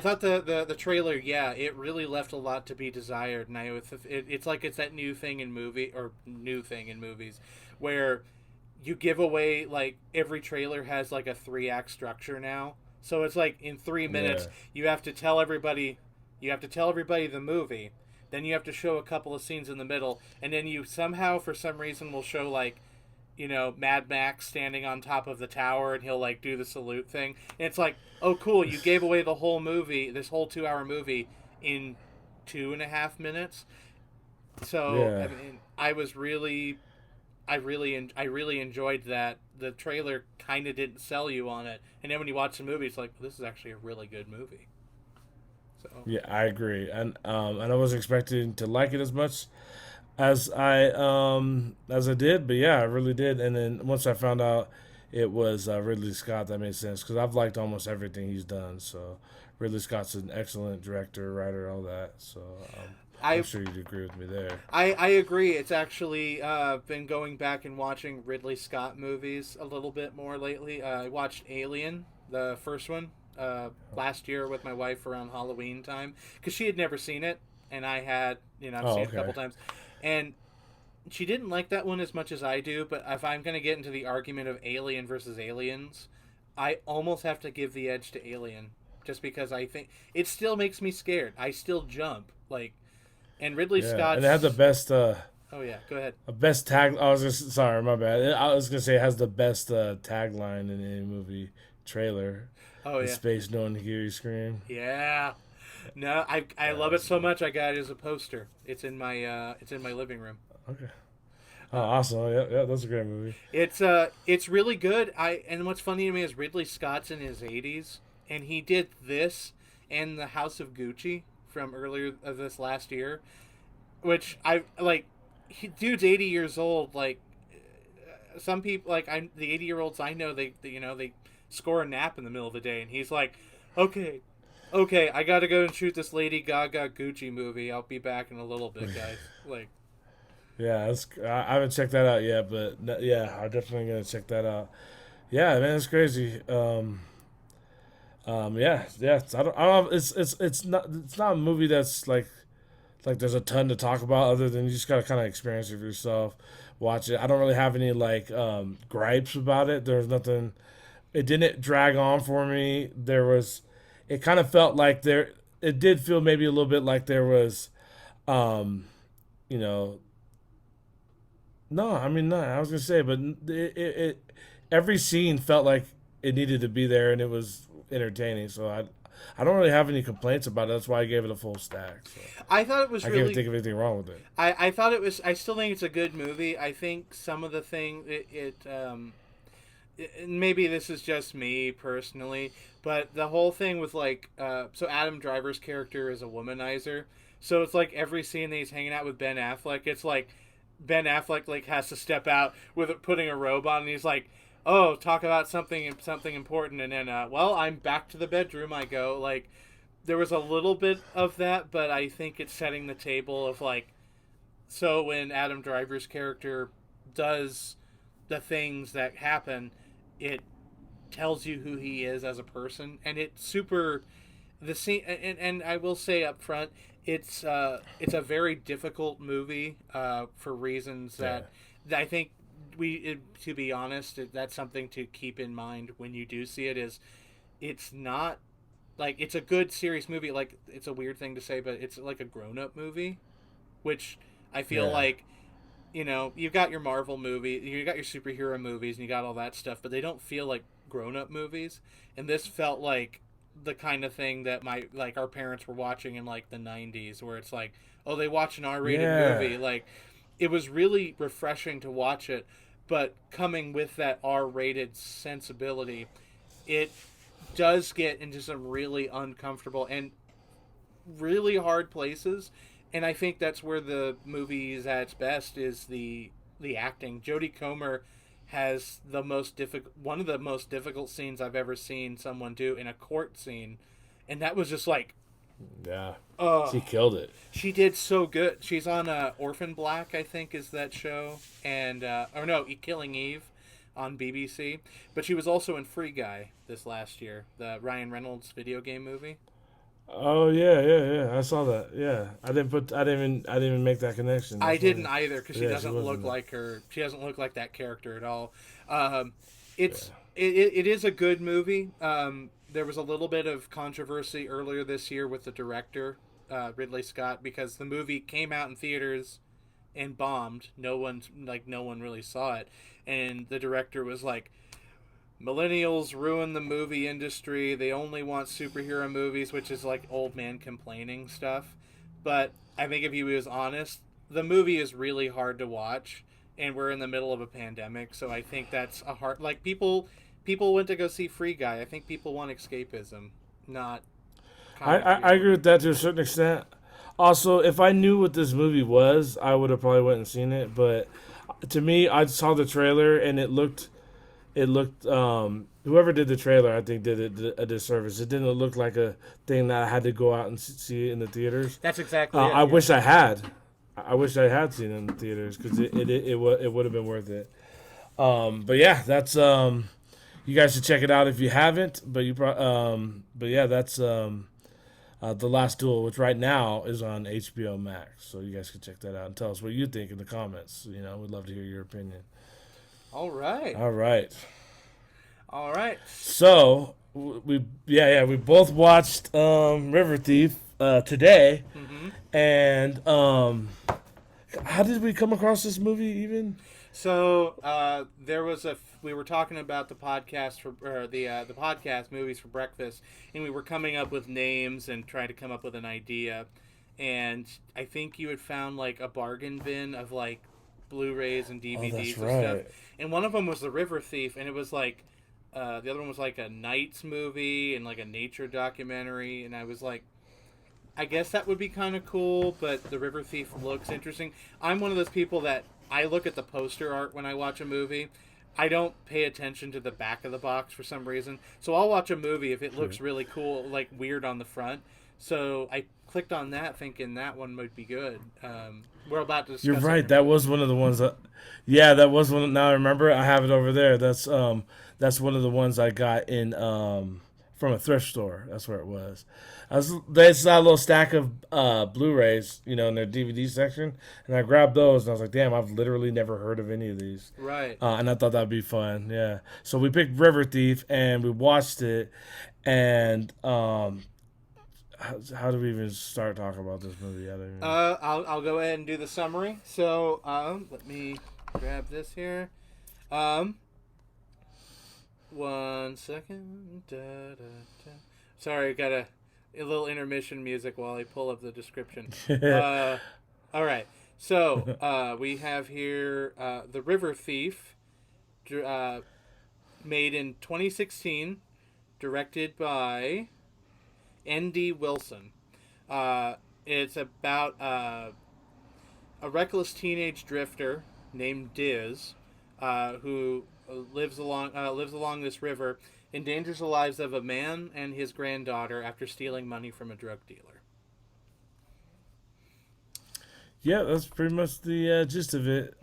thought the trailer, yeah, it really left a lot to be desired, and it's like it's that new thing in movies where you give away, like, every trailer has like a 3 act structure now. So it's like in 3 minutes Yeah. you have to tell everybody the movie. Then you have to show a couple of scenes in the middle, and then you somehow, for some reason, will show, like, Mad Max standing on top of the tower, and he'll, like, do the salute thing. And it's like, oh, cool, you gave away the whole movie, this whole 2 hour movie, in 2.5 minutes. So, I Yeah. mean, I really enjoyed that. The trailer kind of didn't sell you on it, and then when you watch the movie, it's like, this is actually a really good movie. So, Yeah, I agree, and I was expecting to like it as much as I did, but yeah, I really did. And then once I found out it was Ridley Scott, that made sense because I've liked almost everything he's done. So Ridley Scott's an excellent director, writer, all that. So I'm I sure you'd agree with me there. I agree. It's actually been going back and watching Ridley Scott movies a little bit more lately. I watched Alien, the first one, last year with my wife around Halloween time because she had never seen it, and I had. I've Oh, seen it a okay. couple times, and she didn't like that one as much as I do. But if I'm going to get into the argument of Alien versus Aliens, I almost have to give the edge to Alien, just because I think it still makes me scared. I still jump, like, and Ridley Yeah, and it had the Scott's. best Oh yeah, go ahead. best tag. I was just sorry, my bad. I was gonna say it has the best tagline in any movie trailer. Oh In yeah, space, no one can hear you scream. yeah. No, I love it so much. I got it as a poster. It's in my living room. Okay. Oh, Uh, awesome. Yeah, yeah, that's a great movie. it's really good. And what's funny to me is Ridley Scott's in his 80s, and he did this and the House of Gucci from earlier of this last year, which I like. Dude's 80 years old. Like, some people, like, the 80-year-olds I know, they score a nap in the middle of the day, and he's like, okay, okay, I gotta go and shoot this Lady Gaga Gucci movie. I'll be back in a little bit, guys. Like, Yeah, I haven't checked that out yet, but yeah, I'm definitely gonna check that out. Yeah, man, it's crazy. Yeah, yeah. I don't. It's not a movie that's like there's a ton to talk about other than you just gotta kind of experience it for yourself, watch it. I don't really have any like gripes about it. There's nothing. It didn't drag on for me. It kind of felt like there. It did feel maybe a little bit like there was, um, you know, no, I mean, no, I was gonna say, but every scene felt like it needed to be there, and it was entertaining. So I don't really have any complaints about it. That's why I gave it a full stack. So I thought it was I can't really. think of anything wrong with it. I thought it was. I still think it's a good movie. I think some of the thing maybe this is just me personally, but the whole thing with, like, so Adam Driver's character is a womanizer. So it's like every scene that he's hanging out with Ben Affleck, it's like Ben Affleck, like, has to step out with putting a robe on, and he's like, "Oh, talk about something important," and then, well, I'm back to the bedroom. I go, like, there was a little bit of that, but I think it's setting the table of, like, so when Adam Driver's character does the things that happen, it tells you who he is as a person, and it's super. The scene, and I will say up front, it's a very difficult movie for reasons Yeah, that I think to be honest, that's something to keep in mind when you do see it. Is it's not like it's a good serious movie. Like, it's a weird thing to say, but it's like a grown up movie, which I feel yeah, like, you've got your Marvel movie, you got your superhero movies, and you got all that stuff, but they don't feel like grown up movies. And this felt like the kind of thing that our parents were watching in, like, the 90s, where it's like, oh, they watch an R-rated yeah, movie. Like, it was really refreshing to watch it, but coming with that R-rated sensibility, it does get into some really uncomfortable and really hard places, and I think that's where the movie is at its best, is the acting. Jodie Comer has one of the most difficult scenes I've ever seen someone do in a court scene, and that was just like, yeah. oh, She killed it. she did so good. She's on Orphan Black, I think, is that show, and or no, Killing Eve on BBC. But she was also in Free Guy this last year, the Ryan Reynolds video game movie. Oh yeah. I saw that. Yeah, I didn't even make that connection. I That's didn't funny. either because But she yeah, she doesn't was look in that. like her. She doesn't look like that character at all. Um, Yeah. it is a good movie. There was a little bit of controversy earlier this year with the director, Ridley Scott, because the movie came out in theaters and bombed. No one really saw it, and the director was like, "Millennials ruin the movie industry. They only want superhero movies," which is like old man complaining stuff. But I think if he was honest, the movie is really hard to watch, and we're in the middle of a pandemic, so I think that's a hard. Like people went to go see Free Guy. I think people want escapism, not comic I relief. agree with that to a certain extent. Also, if I knew what this movie was, I would have probably went and seen it. But to me, I saw the trailer and it looked whoever did the trailer, I think did it a disservice. It didn't look like a thing that I had to go out and see it in the theaters. That's exactly it. I Yeah. wish I had. I wish I had seen it in the theaters because it would have been worth it. But yeah, that's you guys should check it out if you haven't. But yeah, that's the Last Duel, which right now is on HBO Max. So you guys can check that out and tell us what you think in the comments. We'd love to hear your opinion. All right. All right. All right. So we both watched River Thief today, Mm-hmm. and how did we come across this movie even? So there was we were talking about the podcast the podcast movies for breakfast, and we were coming up with names and trying to come up with an idea, and I think you had found like a bargain bin of like Blu-rays and Oh, that's DVDs and stuff, right. and one of them was The River Thief, and it was like the other one was like a Nights movie and like a nature documentary, and I was like, I guess that would be kind of cool, but The River Thief looks interesting. I'm one of those people that I look at the poster art when I watch a movie. I don't pay attention to the back of the box for some reason. So I'll watch a movie if it Sure. looks really cool, like weird on the front. So I clicked on that thinking that one might be good. We're about to You're discuss it in right. a That minute. was one of the ones that. Yeah, that was one. Now I remember. I have it over there. That's one of the ones I got in from a thrift store. That's where it was. They saw a little stack of Blu-rays, in their DVD section, and I grabbed those, and I was like, "Damn, I've literally never heard of any of these," Right. and I thought that'd be fun. Yeah. So we picked River Thief, and we watched it, and how do we even start talking about this movie? I don't even. I'll go ahead and do the summary. So let me grab this here. Um, One second. Da, da, da. Sorry, got a little intermission music while I pull up the description. Uh, all right. So we have here The River Thief, uh, made in 2016, directed by N.D. Wilson. It's about a reckless teenage drifter named Diz, who lives along this river, endangers the lives of a man and his granddaughter after stealing money from a drug dealer. Yeah, that's pretty much the gist of it.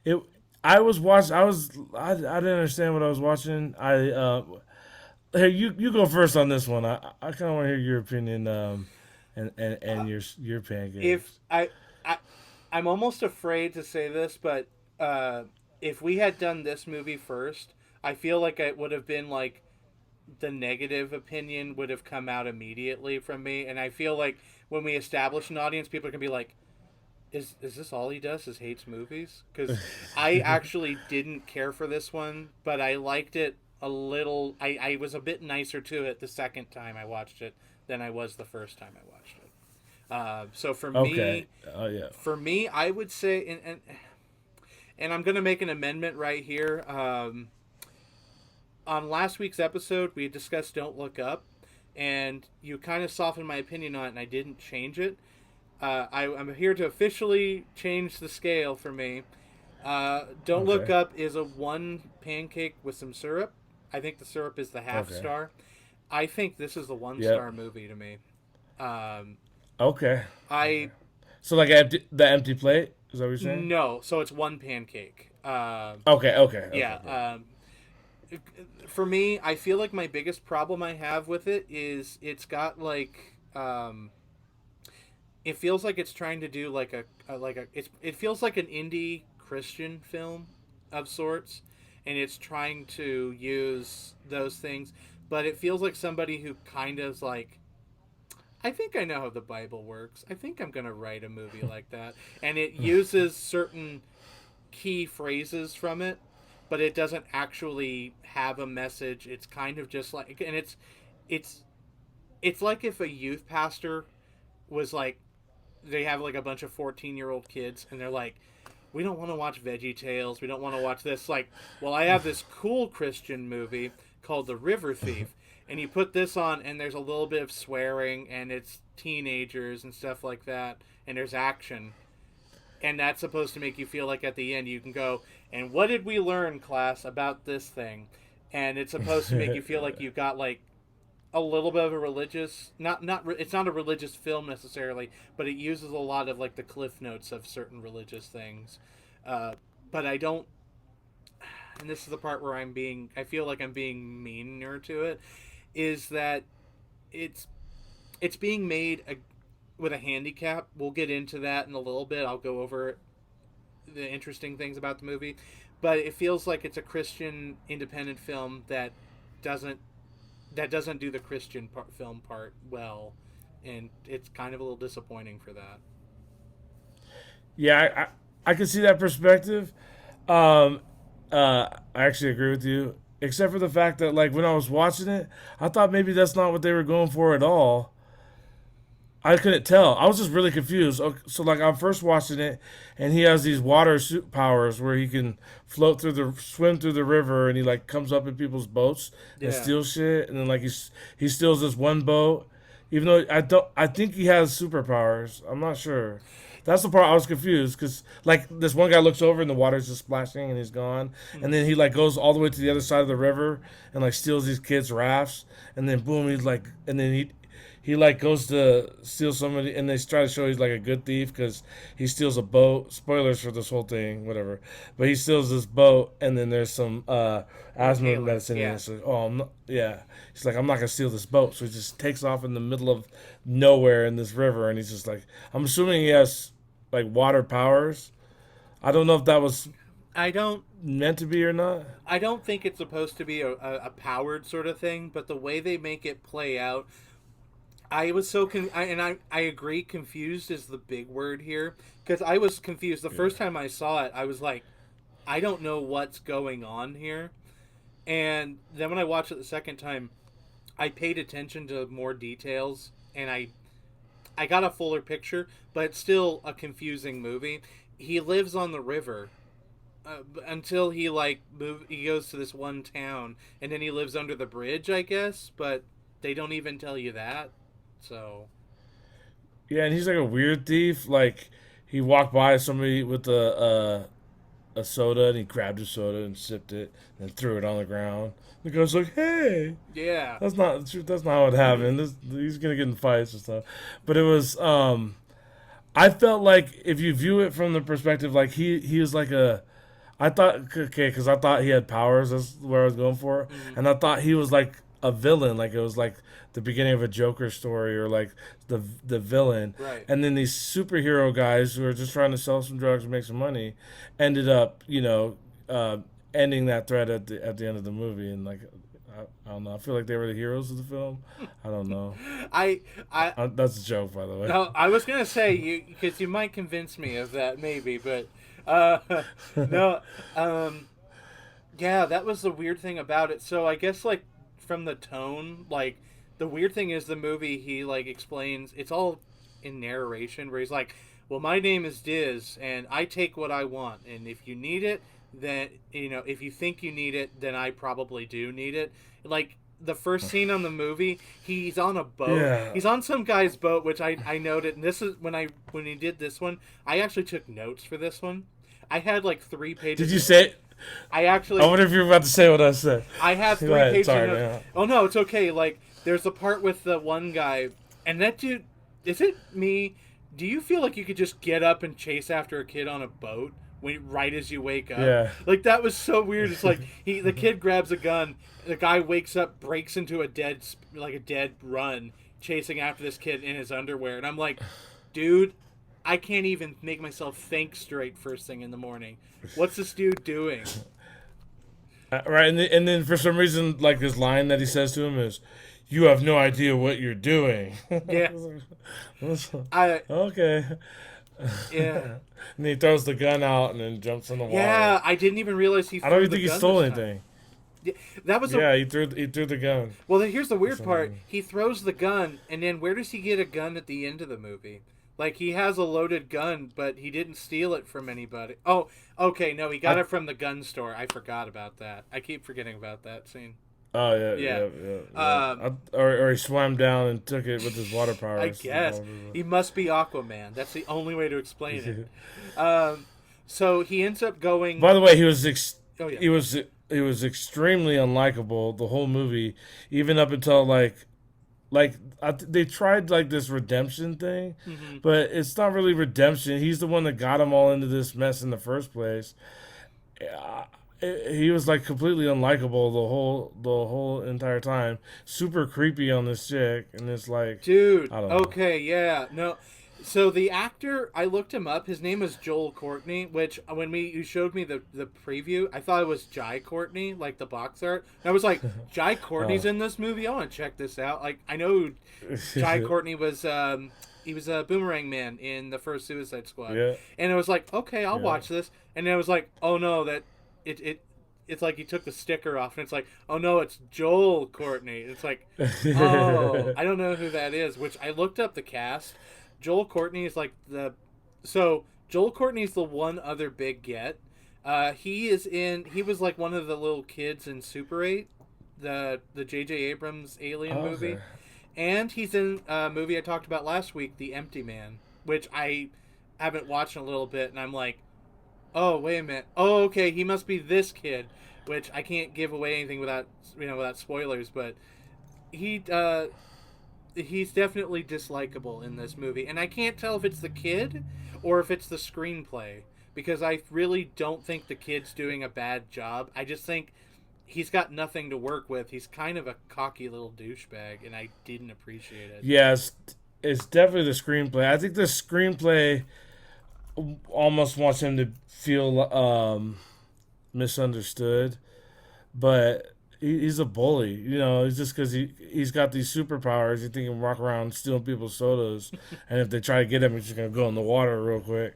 It. I was watching. I didn't understand what I was watching. Hey, you go first on this one. I kind of want to hear your opinion. And your If pancakes. I I'm almost afraid to say this, but if we had done this movie first, I feel like it would have been like the negative opinion would have come out immediately from me, and I feel like when we establish an audience, people are gonna be like, "Is this all he does? Is hates movies?" Because I actually didn't care for this one, but I liked it a little. I was a bit nicer to it the second time I watched it than I was the first time I watched it. So Okay. Oh yeah. for me, I would say, and I'm gonna make an amendment right here. On last week's episode, we discussed Don't Look Up, and you kind of softened my opinion on it, and I didn't change it. I'm here to officially change the scale for me. Don't Look Okay. Up is a one pancake with some syrup. I think the syrup is the half Okay. star. I think this is the one Yep. star movie to me. Um, Okay. I Okay. So like the empty plate. Is that what you're saying? No, so it's one pancake. Okay. Okay. Okay. Yeah. Okay. for me, I feel like my biggest problem I have with it is it's got like it feels like it's trying to do like it feels like an indie Christian film of sorts, and it's trying to use those things, but it feels like somebody who kind of like, I think I know how the Bible works. I think I'm gonna write a movie like that, and it uses certain key phrases from it, but it doesn't actually have a message. It's kind of just like, and it's it's like if a youth pastor was like, they have like a bunch of 14-year-old kids and they're like, we don't want to watch Veggie Tales, we don't want to watch this, like, well, I have this cool Christian movie called The River Thief, and you put this on and there's a little bit of swearing and it's teenagers and stuff like that, and there's action, and that's supposed to make you feel like at the end you can go, and what did we learn, class, about this thing? And it's supposed to make you feel like you got like a little bit of a religious, it's not a religious film necessarily, but it uses a lot of like the cliff notes of certain religious things. But I don't, and this is the part where I feel like I'm being meaner to it, is that it's being made with a handicap. We'll get into that in a little bit. I'll go over the interesting things about the movie, but it feels like it's a Christian independent film that doesn't do the Christian film part well, and it's kind of a little disappointing for that. Yeah, I can see that perspective. I actually agree with you, except for the fact that like when I was watching it, I thought maybe that's not what they were going for at all. I couldn't tell. I was just really confused. So like I'm first watching it, and he has these water suit powers where he can swim through the river, and he like comes up in people's boats and Yeah. steals shit, and then like he steals this one boat, even though I think he has superpowers. I'm not sure. That's the part I was confused because like this one guy looks over and the water's just splashing and he's gone, and then he like goes all the way to the other side of the river and like steals these kids' rafts, and then boom, he's like, and then he like goes to steal somebody, and they try to show he's like a good thief because he steals a boat. Spoilers for this whole thing, whatever. But he steals this boat, and then there's some asthma Inhaler, medicine in yeah. it. So, oh, yeah. He's like, I'm not gonna steal this boat, so he just takes off in the middle of nowhere in this river, and he's just like, I'm assuming he has like water powers. I don't know if that was I don't meant to be or not. I don't think it's supposed to be a powered sort of thing, but the way they make it play out, I was so I agree, confused is the big word here, because I was confused the first time I saw it. I was like, I don't know what's going on here. And then when I watched it the second time, I paid attention to more details, and I got a fuller picture, but it's still a confusing movie. He lives on the river until he he goes to this one town, and then he lives under the bridge, I guess, but they don't even tell you that. So Yeah, and he's like a weird thief. Like he walked by somebody with a soda, and he grabbed a soda and sipped it and threw it on the ground. The guy's like, "Hey, yeah, that's not what happened. He's gonna get in fights and stuff." But it was I felt like if you view it from the perspective like he was like a I thought okay because I thought he had powers. That's where I was going for, and I thought he was like a villain, like it was like the beginning of a Joker story or like the villain. right. And then these superhero guys who are just trying to sell some drugs and make some money ended up, ending that threat at the end of the movie. And like I don't know, I feel like they were the heroes of the film. I don't know. I I That's a joke, by the way. No, I was gonna say you, because you might convince me of that maybe, but no, yeah, that was the weird thing about it. So I guess like from the tone, like the weird thing is the movie he like explains it's all in narration where he's like, "Well, my name is Diz, and I take what I want, and if you need it, then if you think you need it, then I probably do need it." Like the first scene on the movie, he's on a boat. Yeah. He's on some guy's boat, which I noted. And this is when he did this one, I actually took notes for this one. I had like 3 pages. Did you say? I actually. I wonder if you're about to say what I said. I have 3 Go ahead. pages. Sorry, of notes. man. Oh no, it's okay. Like there's the part with the one guy, and that dude. Is it me? Do you feel like you could just get up and chase after a kid on a boat right as you wake up. Yeah. Like that was so weird. It's like the kid grabs a gun, the guy wakes up, breaks into a dead run, chasing after this kid in his underwear, and I'm like, dude, I can't even make myself think straight first thing in the morning. What's this dude doing? Right, and then for some reason, like this line that he says to him is, "You have no idea what you're doing." Yeah, I Okay. yeah. And he throws the gun out and then jumps in the water. Yeah, I didn't even realize he. I don't threw even the think he gun stole this time. anything. Yeah, that was Yeah, he threw the gun. well. Here's the weird part. Something. He throws the gun, and then where does he get a gun at the end of the movie? Like he has a loaded gun, but he didn't steal it from anybody. Oh, okay, no, he got it from the gun store. I forgot about that. I keep forgetting about that scene. Oh yeah, Yeah. or he swam down and took it with his water powers. I guess he must be Aquaman. That's the only way to explain it. So he ends up going. By the way, Oh yeah. he was extremely unlikable the whole movie, even up until they tried like this redemption thing, but it's not really redemption. He's the one that got them all into this mess in the first place. He was like completely unlikable the whole entire time. Super creepy on this chick, and it's like, Dude, I don't know. okay, yeah, no. So the actor, I looked him up. His name is Joel Courtney, which when you showed me the preview, I thought it was Jai Courtney, like the box art. And I was like, Jai Courtney's in this movie? I want to check this out. Like, I know Jai Courtney was, he was a Boomerang Man in the first Suicide Squad. Yeah. And it was like, okay, I'll watch this. And then it was like, oh no, that it's like he took the sticker off, and it's like, oh no, it's Joel Courtney. It's like, oh, I don't know who that is. Which I looked up the cast. Joel Courtney is like Joel Courtney's the one other big get. He was like one of the little kids in Super 8, the J.J. Abrams Alien movie, and he's in a movie I talked about last week, The Empty Man, which I haven't watched in a little bit, and I'm like, oh, wait a minute. Oh, okay, he must be this kid, which I can't give away anything without spoilers, but he's definitely dislikable in this movie, and I can't tell if it's the kid or if it's the screenplay, because I really don't think the kid's doing a bad job. I just think he's got nothing to work with. He's kind of a cocky little douchebag, and I didn't appreciate it. Yeah, it's definitely the screenplay. I think the screenplay almost wants him to feel misunderstood, but he's a bully. It's just because he's got these superpowers. You think he can walk around stealing people's sodas, and if they try to get him, he's just gonna go in the water real quick.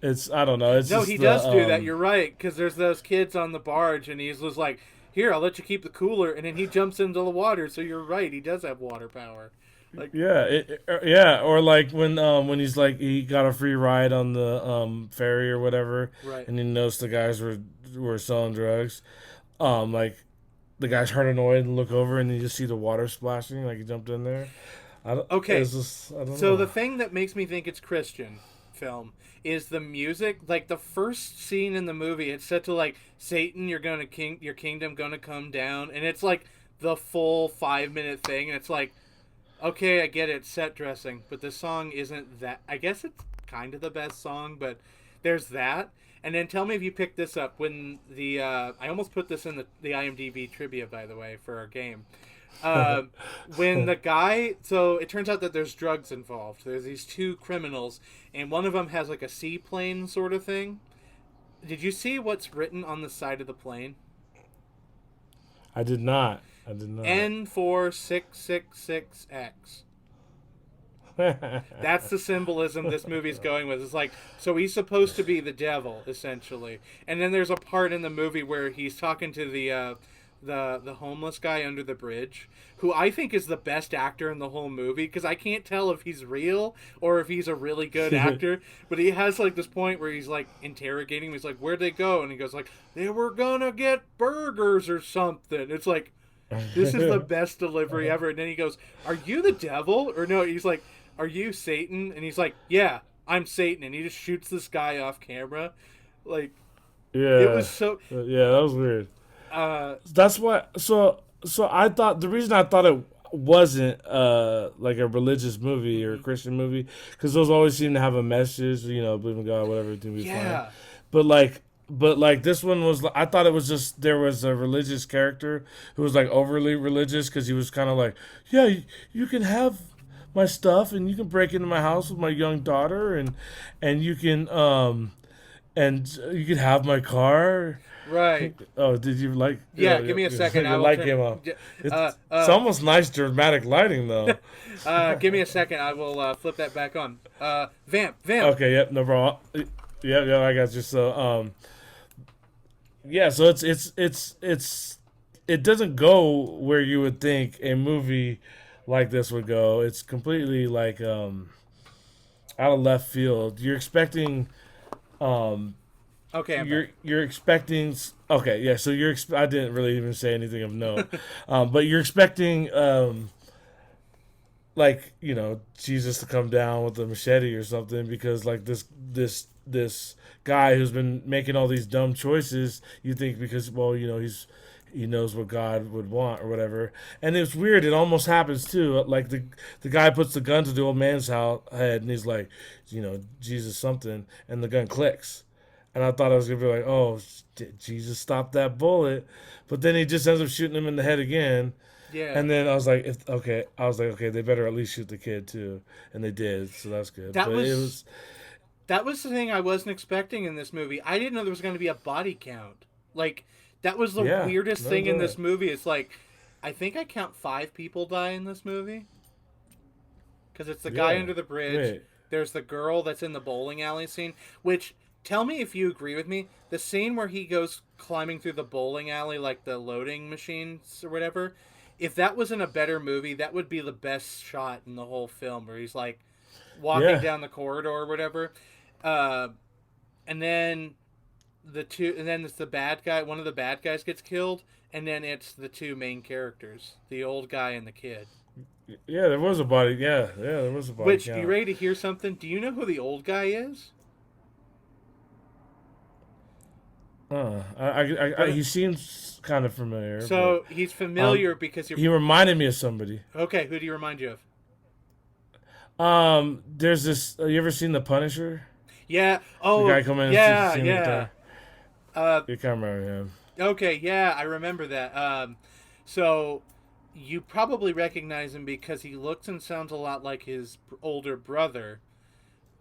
I don't know. He does do that. You're right, because there's those kids on the barge, and he's just like, "Here, I'll let you keep the cooler," and then he jumps into the water. So you're right, he does have water power. Like, yeah, or like when he's like he got a free ride on the ferry or whatever, right. And he knows the guys were selling drugs, like the guy's hard annoyed and look over and you just see the water splashing like he jumped in there. I don't know. The thing that makes me think it's Christian film is the music. Like the first scene in the movie, it's set to like, Satan, your kingdom gonna come down, and it's like the full 5-minute thing, and it's like, okay, I get it, set dressing, but the song isn't that. I guess it's kind of the best song, but there's that. And then tell me if you picked this up when I almost put this in the IMDB trivia, by the way, for our game. When the guy, so it turns out that there's drugs involved. There's these two criminals, and one of them has like a seaplane sort of thing. Did you see what's written on the side of the plane? I did not. N4666X. That's the symbolism this movie's going with. It's like, so he's supposed to be the devil, essentially. And then there's a part in the movie where he's talking to the homeless guy under the bridge, who I think is the best actor in the whole movie, because I can't tell if he's real or if he's a really good actor. But he has like this point where he's like interrogating him. He's like, "Where'd they go?" And he goes like, "They were gonna get burgers or something." It's like, this is the best delivery ever. And then he goes, "Are you the devil?" Or no, he's like, "Are you Satan?" And he's like, "Yeah, I'm Satan." And he just shoots this guy off camera. Like, yeah, it was so. Yeah, that was weird. That's why. So I thought the reason I thought it wasn't like a religious movie or a Christian movie, because those always seem to have a message. Believe in God, whatever, to be fine. but this one was, I thought it was just there was a religious character who was like overly religious because he was kind of like, yeah, you can have my stuff and you can break into my house with my young daughter and you can you can have my car. Right. Oh, did you like? Yeah. Give me a second. I Your will light turn. came off. Uh, It's uh, almost nice dramatic lighting though. Give me a second. I will flip that back on. Vamp. Okay, yep, no problem. Yeah, I got you. So, yeah, so it doesn't go where you would think a movie like this would go. It's completely like out of left field. You're expecting um Okay, I'm back. you're expecting okay, yeah, so I didn't really even say anything of note. But you're expecting like, Jesus to come down with a machete or something because like this guy who's been making all these dumb choices, you think because, well, he knows what God would want or whatever. And it's weird, it almost happens too. Like the guy puts the gun to the old man's head and he's like, Jesus something, and the gun clicks. And I thought I was gonna be like, oh, Jesus stopped that bullet, but then he just ends up shooting him in the head again. Yeah. And then I was like, okay, they better at least shoot the kid too, and they did, so that's good. That But it was was, that was the thing I wasn't expecting in this movie. I didn't know there was going to be a body count. Like that was the yeah, weirdest no thing in doubt. this movie. It's like I think I count 5 people die in this movie because it's the guy Yeah, under the bridge. wait, There's the girl that's in the bowling alley scene. Which tell me if you agree with me. The scene where he goes climbing through the bowling alley like the loading machines or whatever. If that wasn't a better movie, that would be the best shot in the whole film. Where he's like walking yeah, down the corridor or whatever. Uh, and then and then it's the bad guy. One of the bad guys gets killed, and then it's the two main characters, the old guy and the kid. yeah. There was a body. Yeah, there was a body Which, you count. ready to hear something? Do you know who the old guy is? He seems kind of familiar, but So he's um, familiar because you're he reminded me of somebody. okay. Who do you remind you of? There's this. You ever seen The Punisher? Yeah. The Oh, guy coming into the yeah, scene with yeah. the. Uh, You can't remember him. okay, yeah, I remember that. So you probably recognize him because he looks and sounds a lot like his older brother.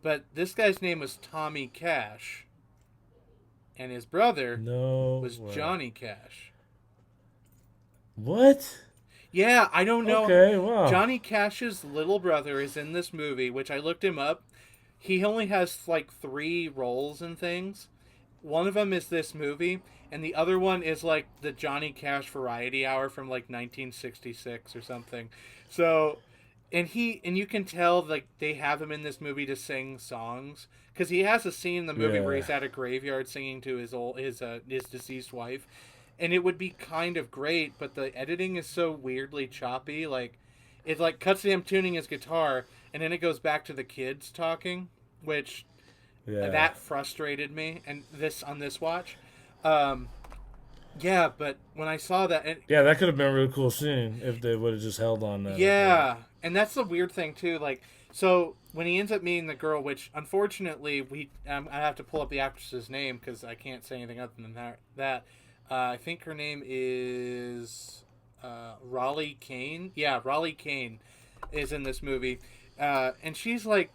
But this guy's name was Tommy Cash, and his brother No was way. Johnny Cash. What? Yeah, I don't know. Okay, wow. Johnny Cash's little brother is in this movie, which I looked him up. He only has like 3 roles and things. One of them is this movie, and the other one is like the Johnny Cash Variety Hour from like 1966 or something. So, and you can tell like they have him in this movie to sing songs because he has a scene in the movie where Yeah. he's at a graveyard singing to his deceased wife, and it would be kind of great, but the editing is so weirdly choppy. Like, it like cuts to him tuning his guitar, and then it goes back to the kids talking, which Yeah. that frustrated me. And this on this watch, um, yeah. But when I saw that, Yeah, that could have been a really cool scene if they would have just held on that, I think. yeah, and that's the weird thing too. Like, so when he ends up meeting the girl, which unfortunately I have to pull up the actress's name because I can't say anything other than that. I think her name is Raleigh Cain. Yeah, Raleigh Cain is in this movie, and she's like,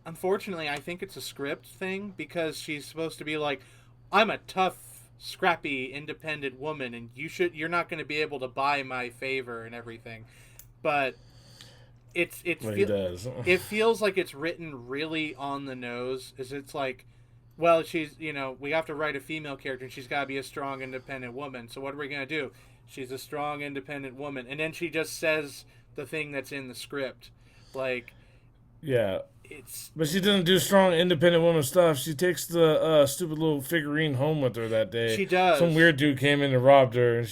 unfortunately, I think it's a script thing because she's supposed to be like, I'm a tough, scrappy, independent woman, and you're not going to be able to buy my favor and everything, but But he does. it feels like it's written really on the nose. Is it's like, well, we have to write a female character, and she's got to be a strong, independent woman. So what are we gonna do? She's a strong, independent woman, and then she just says the thing that's in the script, like Yeah. it's But she doesn't do strong, independent woman stuff. She takes the stupid little figurine home with her that day. she Some does. weird dude came in and robbed her, and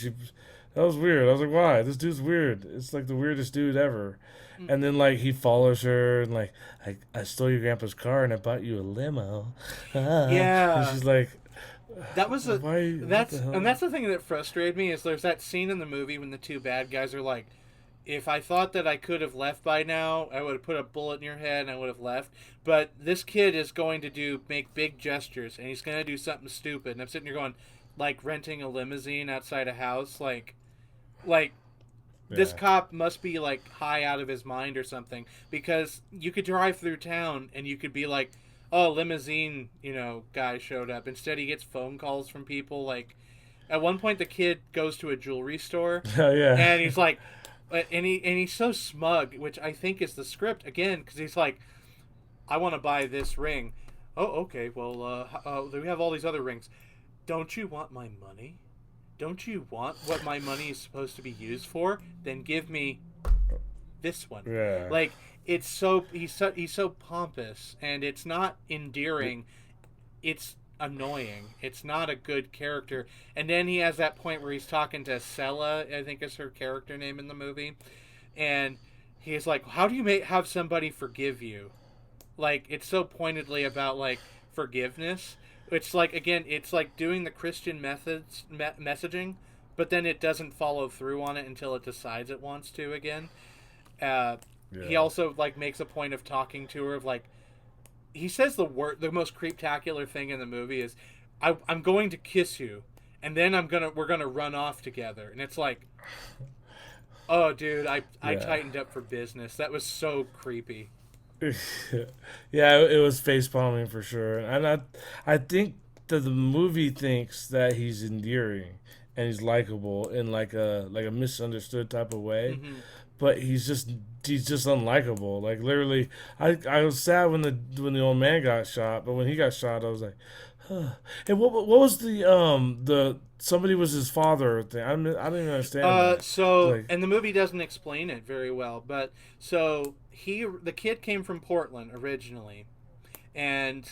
that was weird. I was like, why? This dude's weird. It's like the weirdest dude ever. And then like he follows her and like I stole your grandpa's car and I bought you a limo. And Yeah, she's like, that was a why? What the that's hell? the thing that frustrated me is there's that scene in the movie when the two bad guys are like, if I thought that I could have left by now, I would have put a bullet in your head and I would have left. But this kid is going to make big gestures and he's going to do something stupid. And I'm sitting here going, like renting a limousine outside a house, like this Yeah. cop must be like high out of his mind or something, because you could drive through town and you could be like, oh, limousine, guy showed up. Instead, he gets phone calls from people. Like at one point, the kid goes to a jewelry store Oh yeah. and he's like, he's so smug, which I think is the script again, because he's like, I want to buy this ring. Oh, okay. Well, we have all these other rings. Don't you want my money? Don't you want what my money is supposed to be used for? Then give me this one. Yeah. Like he's so pompous, and it's not endearing. It's annoying. It's not a good character. And then he has that point where he's talking to Sella, I think is her character name in the movie, and he's like, "How do you have somebody forgive you?" Like it's so pointedly about like forgiveness. It's like again, it's like doing the Christian messaging, but then it doesn't follow through on it until it decides it wants to again. He Yeah. also like makes a point of talking to her of like, he says the most creeptacular thing in the movie is, I'm going to kiss you, and then we're gonna run off together, and it's like, oh dude, I Yeah. tightened up for business. That was so creepy. Yeah, it was face palming for sure, and I think that the movie thinks that he's endearing and he's likable in like a misunderstood type of way, Hmm. but he's just unlikable. Like literally, I was sad when the old man got shot, but when he got shot, I was like, huh. And what was the somebody was his father thing? I didn't even understand that. So Like, and the movie doesn't explain it very well, but so the kid came from Portland originally, and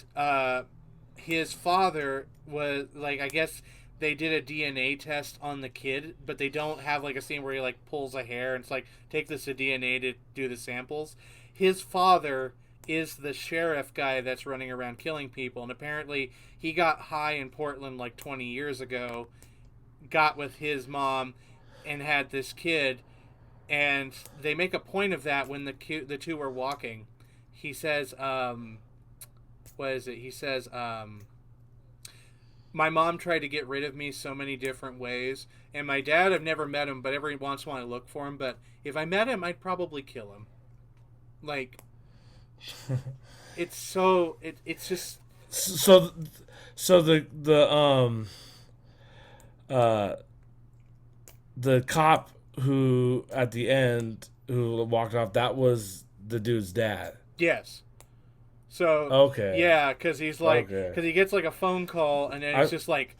his father was like, I guess they did a DNA test on the kid, but they don't have like a scene where he like pulls a hair and it's like, take this to DNA to do the samples. His father is the sheriff guy that's running around killing people, and apparently he got high in Portland like 20 years ago, got with his mom, and had this kid. And they make a point of that when the two are walking. He says, what is it? He says, my mom tried to get rid of me so many different ways, and my dad, I've never met him, but every once in a while I look for him. But if I met him, I'd probably kill him. Like it's just so so uh the cop who at the end who walked off, that was the dude's dad. yes. So Okay. yeah, because he's like, Okay. because he gets like a phone call, and then it's I just like,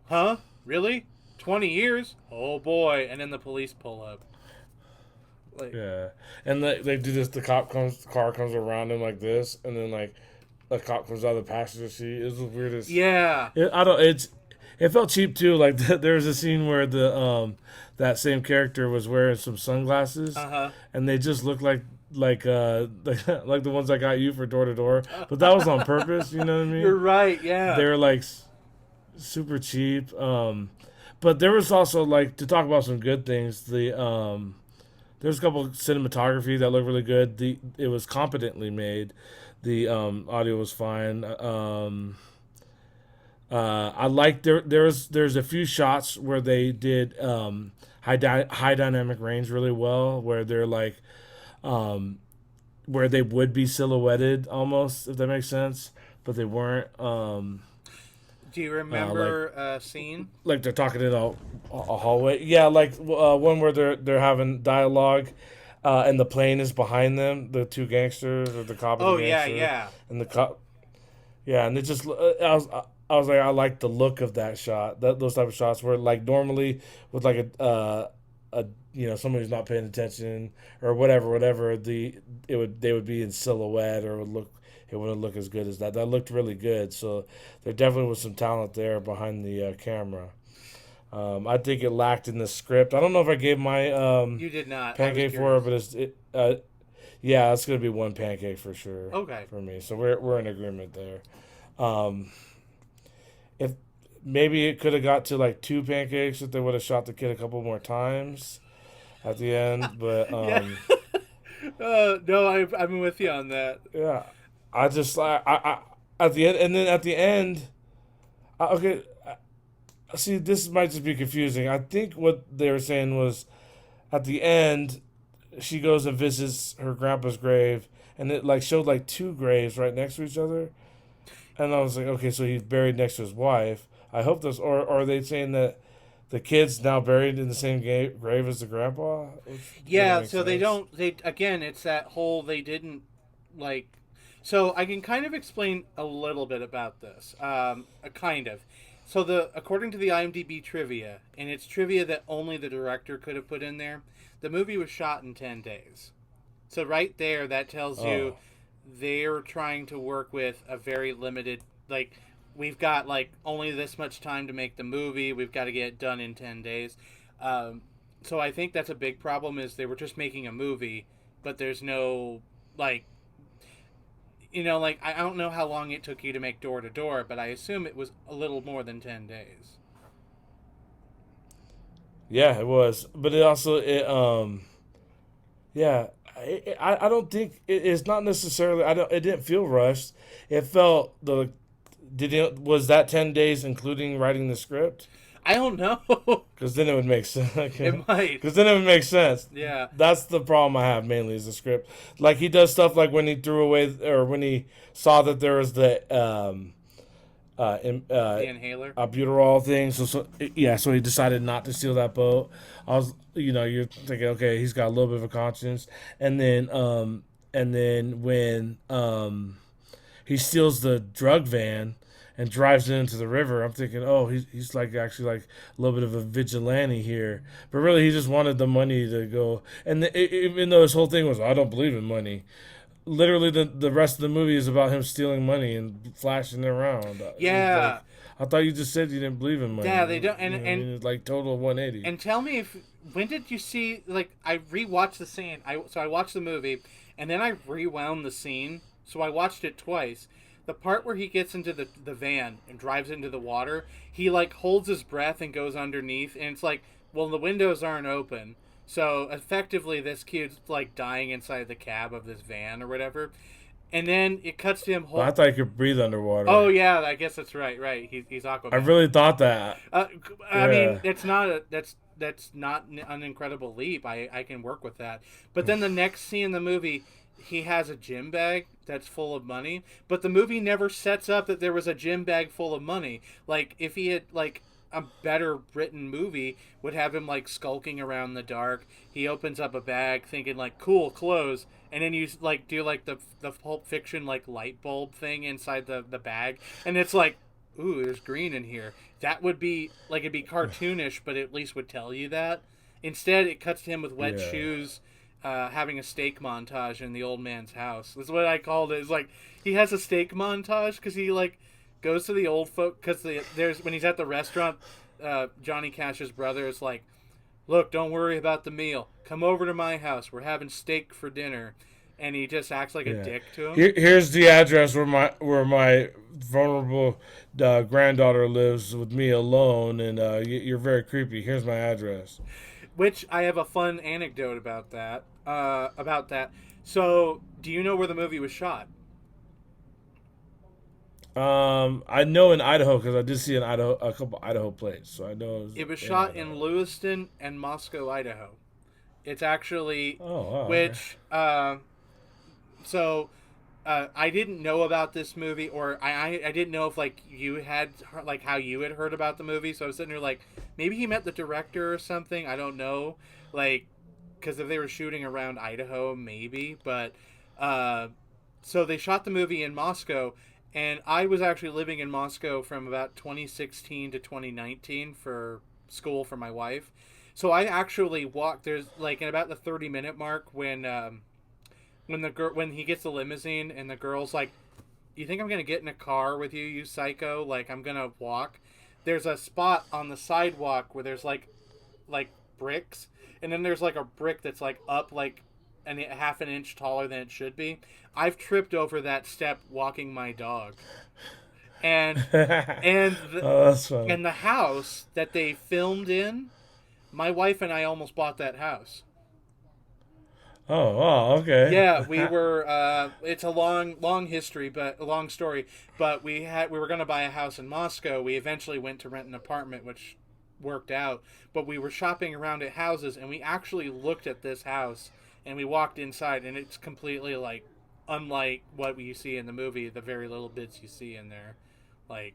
huh, really? 20 years? Oh boy! And then the police pull up. Like, Yeah. And they do this, the car comes around him like this, and then like a cop comes out of the passenger seat. It's the weirdest. yeah, I don't. It felt cheap too. Like there was a scene where the that same character was wearing some sunglasses, uh huh. and they just looked like the ones I got you for door to door. But that was on purpose. You know what I You're mean? right. Yeah. They were like super cheap. But there was also like, to talk about some good things. There's a couple cinematography that looked really good. It was competently made. The audio was fine. I like there's a few shots where they did high dynamic range really well, where they're like where they would be silhouetted almost, if that makes sense, but they weren't. Do you Like remember a scene? they're talking in a hallway. Yeah, like one where they're having dialogue, and the plane is behind them. The two gangsters, or the cop and Oh the yeah, gangster, yeah. and the cop. Yeah, and it just I was like, I like the look of that shot. Those type of shots where like normally with like a somebody who's not paying attention or whatever they would be in silhouette, or it wouldn't look as good as that. That looked really good. So there definitely was some talent there behind the camera. I think it lacked in the script. I don't know if I gave my You did not. I was pancake for it, curious. but yeah, it's gonna be one pancake for sure Okay. for me. So we're in agreement there. Um, if maybe it could have got to like two pancakes if they would have shot the kid a couple more times. at the end, but Yeah. No, I'm with you on that. yeah, I just I at the end, and then at the end, okay. See, this might just be confusing. I think what they were saying was at the end, she goes and visits her grandpa's grave, and it like showed like two graves right next to each other, and I was like, okay, so he's buried next to his wife. I hope this, or are they saying that the kid's now buried in the same grave as the grandpa? Which doesn't Yeah, make so they sense. don't. They again, it's that whole they didn't like. So I can kind of explain a little bit about this. A kind of. So the according to the IMDb trivia, and it's trivia that only the director could have put in there. The movie was shot in 10 days. So right there, that tells you Oh, they're trying to work with a very limited like. We've got like only this much time to make the movie. We've got to get it done in 10 days. Um, so I think that's a big problem is they were just making a movie, but there's no like like I don't know how long it took you to make Door to Door, but I assume it was a little more than 10 days. yeah, it was, but it also yeah, I don't think it's not necessarily. I don't. It didn't feel rushed. It felt the did it was that 10 days including writing the script? I don't know. Because then it would make sense. It might. Because then it would make sense. Yeah. That's the problem I have mainly is the script. Like he does stuff like when he threw away or when he saw that there was the in, The inhaler. albuterol thing. Yeah, so he decided not to steal that boat. I was, you're thinking, okay, he's got a little bit of a conscience, and then when he steals the drug van and drives it into the river, I'm thinking, oh, he's like actually like a little bit of a vigilante here, but really he just wanted the money to go. And even though his whole thing was, I don't believe in money, literally the rest of the movie is about him stealing money and flashing it around. It's Yeah. like I thought you just said you didn't believe in money. Yeah, they don't You know what I mean? It's like total 180. and tell me if when did you see like I rewatched the scene. I watched the movie and then I rewound the scene. So I watched it twice. The part where he gets into the van and drives into the water, he like holds his breath and goes underneath and it's like, well the windows aren't open. So effectively this kid's like dying inside the cab of this van or whatever. And then it cuts to him But I thought you could breathe underwater. Oh yeah, I guess that's right. Right, he's I Aquaman. really thought that. Uh, I mean, Yeah. it's not that's not an incredible leap. I can work with that. But then the next scene in the movie, he has a gym bag that's full of money. But the movie never sets up that there was a gym bag full of money. Like if he had like a better written movie would have him like skulking around the dark. He opens up a bag thinking like cool clothes, and then you like do like the Pulp Fiction like light bulb thing inside the bag, and it's like ooh, there's green in here. That would be like it'd be cartoonish, but at least would tell you that. Instead, it cuts to him with wet Yeah. shoes, having a steak montage in the old man's house. That's what I called it. It's like he has a steak montage because he like goes to the old folk because there's when he's at the restaurant. Johnny Cash's brother is like, "Look, don't worry about the meal. Come over to my house. We're having steak for dinner." And he just acts like a Yeah. dick to him. Here's the address where my vulnerable granddaughter lives with me alone, and you're very creepy. Here's my address. Which I have a fun anecdote about that. So, do you know where the movie was shot? I know in Idaho because I did see a couple Idaho plates, so I know It was in shot in Idaho. Lewiston and Moscow, Idaho. It's actually Oh, wow, okay. which so I didn't know about this movie, or I didn't know if like you had like how you had heard about the movie. So I was sitting there like maybe he met the director or something. I don't know, like because if they were shooting around Idaho, maybe. But so they shot the movie in Moscow, and I was actually living in Moscow from about 2016 to 2019 for school for my wife. So I actually walked. There's like in about the 30-minute mark when the girl when he gets the limousine and the girl's like, "You think I'm gonna get in a car with you, you psycho? Like I'm gonna walk." There's a spot on the sidewalk where there's like bricks, and then there's like a brick that's like up like and half an inch taller than it should be. I've tripped over that step walking my dog, and and the, Oh, that's funny. and the house that they filmed in, my wife and I almost bought that house. Oh, wow, okay. Yeah, we were. It's a long history, but a long story. But we were going to buy a house in Moscow. We eventually went to rent an apartment, which worked out. But we were shopping around at houses, and we actually looked at this house, and we walked inside, and it's completely like unlike what you see in the movie. The very little bits you see in there, like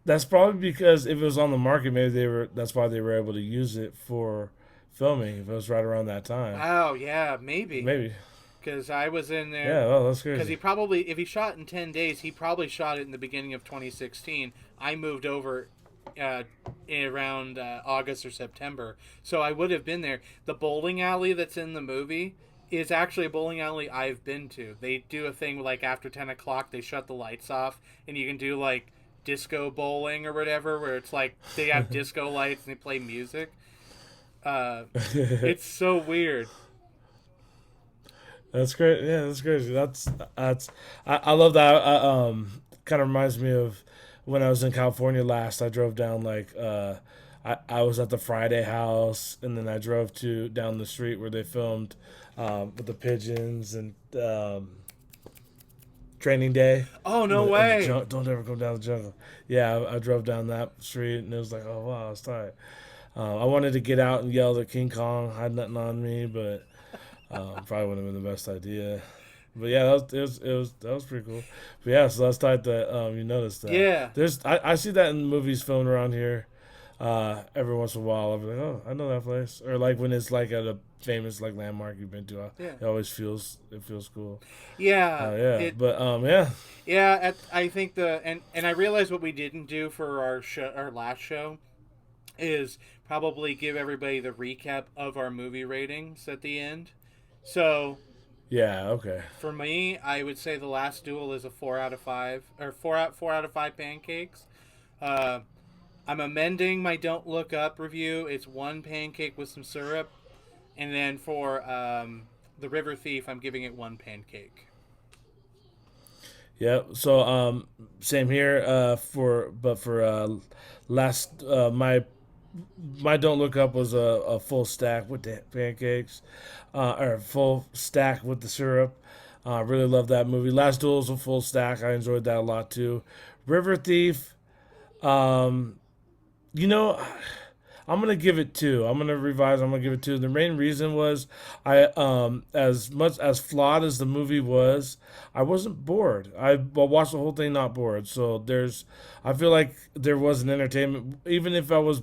That's probably because if it was on the market, maybe they were. That's why they were able to use it for filming. If it was right around that time, wow, yeah, maybe maybe. because I was in there. Yeah, well, that's Because crazy. he probably, if he shot in 10 days, he probably shot it in the beginning of 2016. I moved over uh, around August or September. So I would have been there. The bowling alley that's in the movie is actually a bowling alley I've been to. They do a thing like after 10 o'clock, they shut the lights off, and you can do like disco bowling or whatever, where it's like they have disco lights and they play music. Uh, it's so weird. That's great. Yeah, that's crazy. That's. I love that. Kind of reminds me of when I was in California last. I drove down like I was at the Friday House, and then I drove to down the street where they filmed with the pigeons and Training Day. Oh, In no the way. don't ever go down the jungle. Yeah, I drove down that street, and it was like, oh wow, it's tight. I wanted to get out and yell at King Kong. Had nothing on me, but probably wouldn't have been the best idea. But yeah, that was pretty cool. But yeah, so that's tight that you noticed that. Yeah. I see that in movies filmed around here. Every once in a while, I'll be like, oh, I know that place, or like when it's like at a famous like landmark you've been to. Yeah. It feels cool. Yeah. Yeah, It but yeah, Yeah, I think and I realized what we didn't do for our last show is probably give everybody the recap of our movie ratings at the end. So yeah, okay, for me, I would say the Last Duel is a 4 out of 5 or four out of 5 pancakes. Uh, I'm amending my Don't Look Up review. It's one pancake with some syrup, and then for the River Thief, I'm giving it one pancake. yeah. So same here. For last my don't look up was a full stack with the pancakes, or full stack with the syrup. Really love that movie. Last Duel was a full stack. I enjoyed that a lot too. River Thief. Um, you know, I'm gonna give it two. I'm gonna revise. I'm gonna give it two. The main reason was as much as flawed as the movie was, I wasn't bored. I watched the whole thing not bored. So I feel like there was an entertainment, even if I was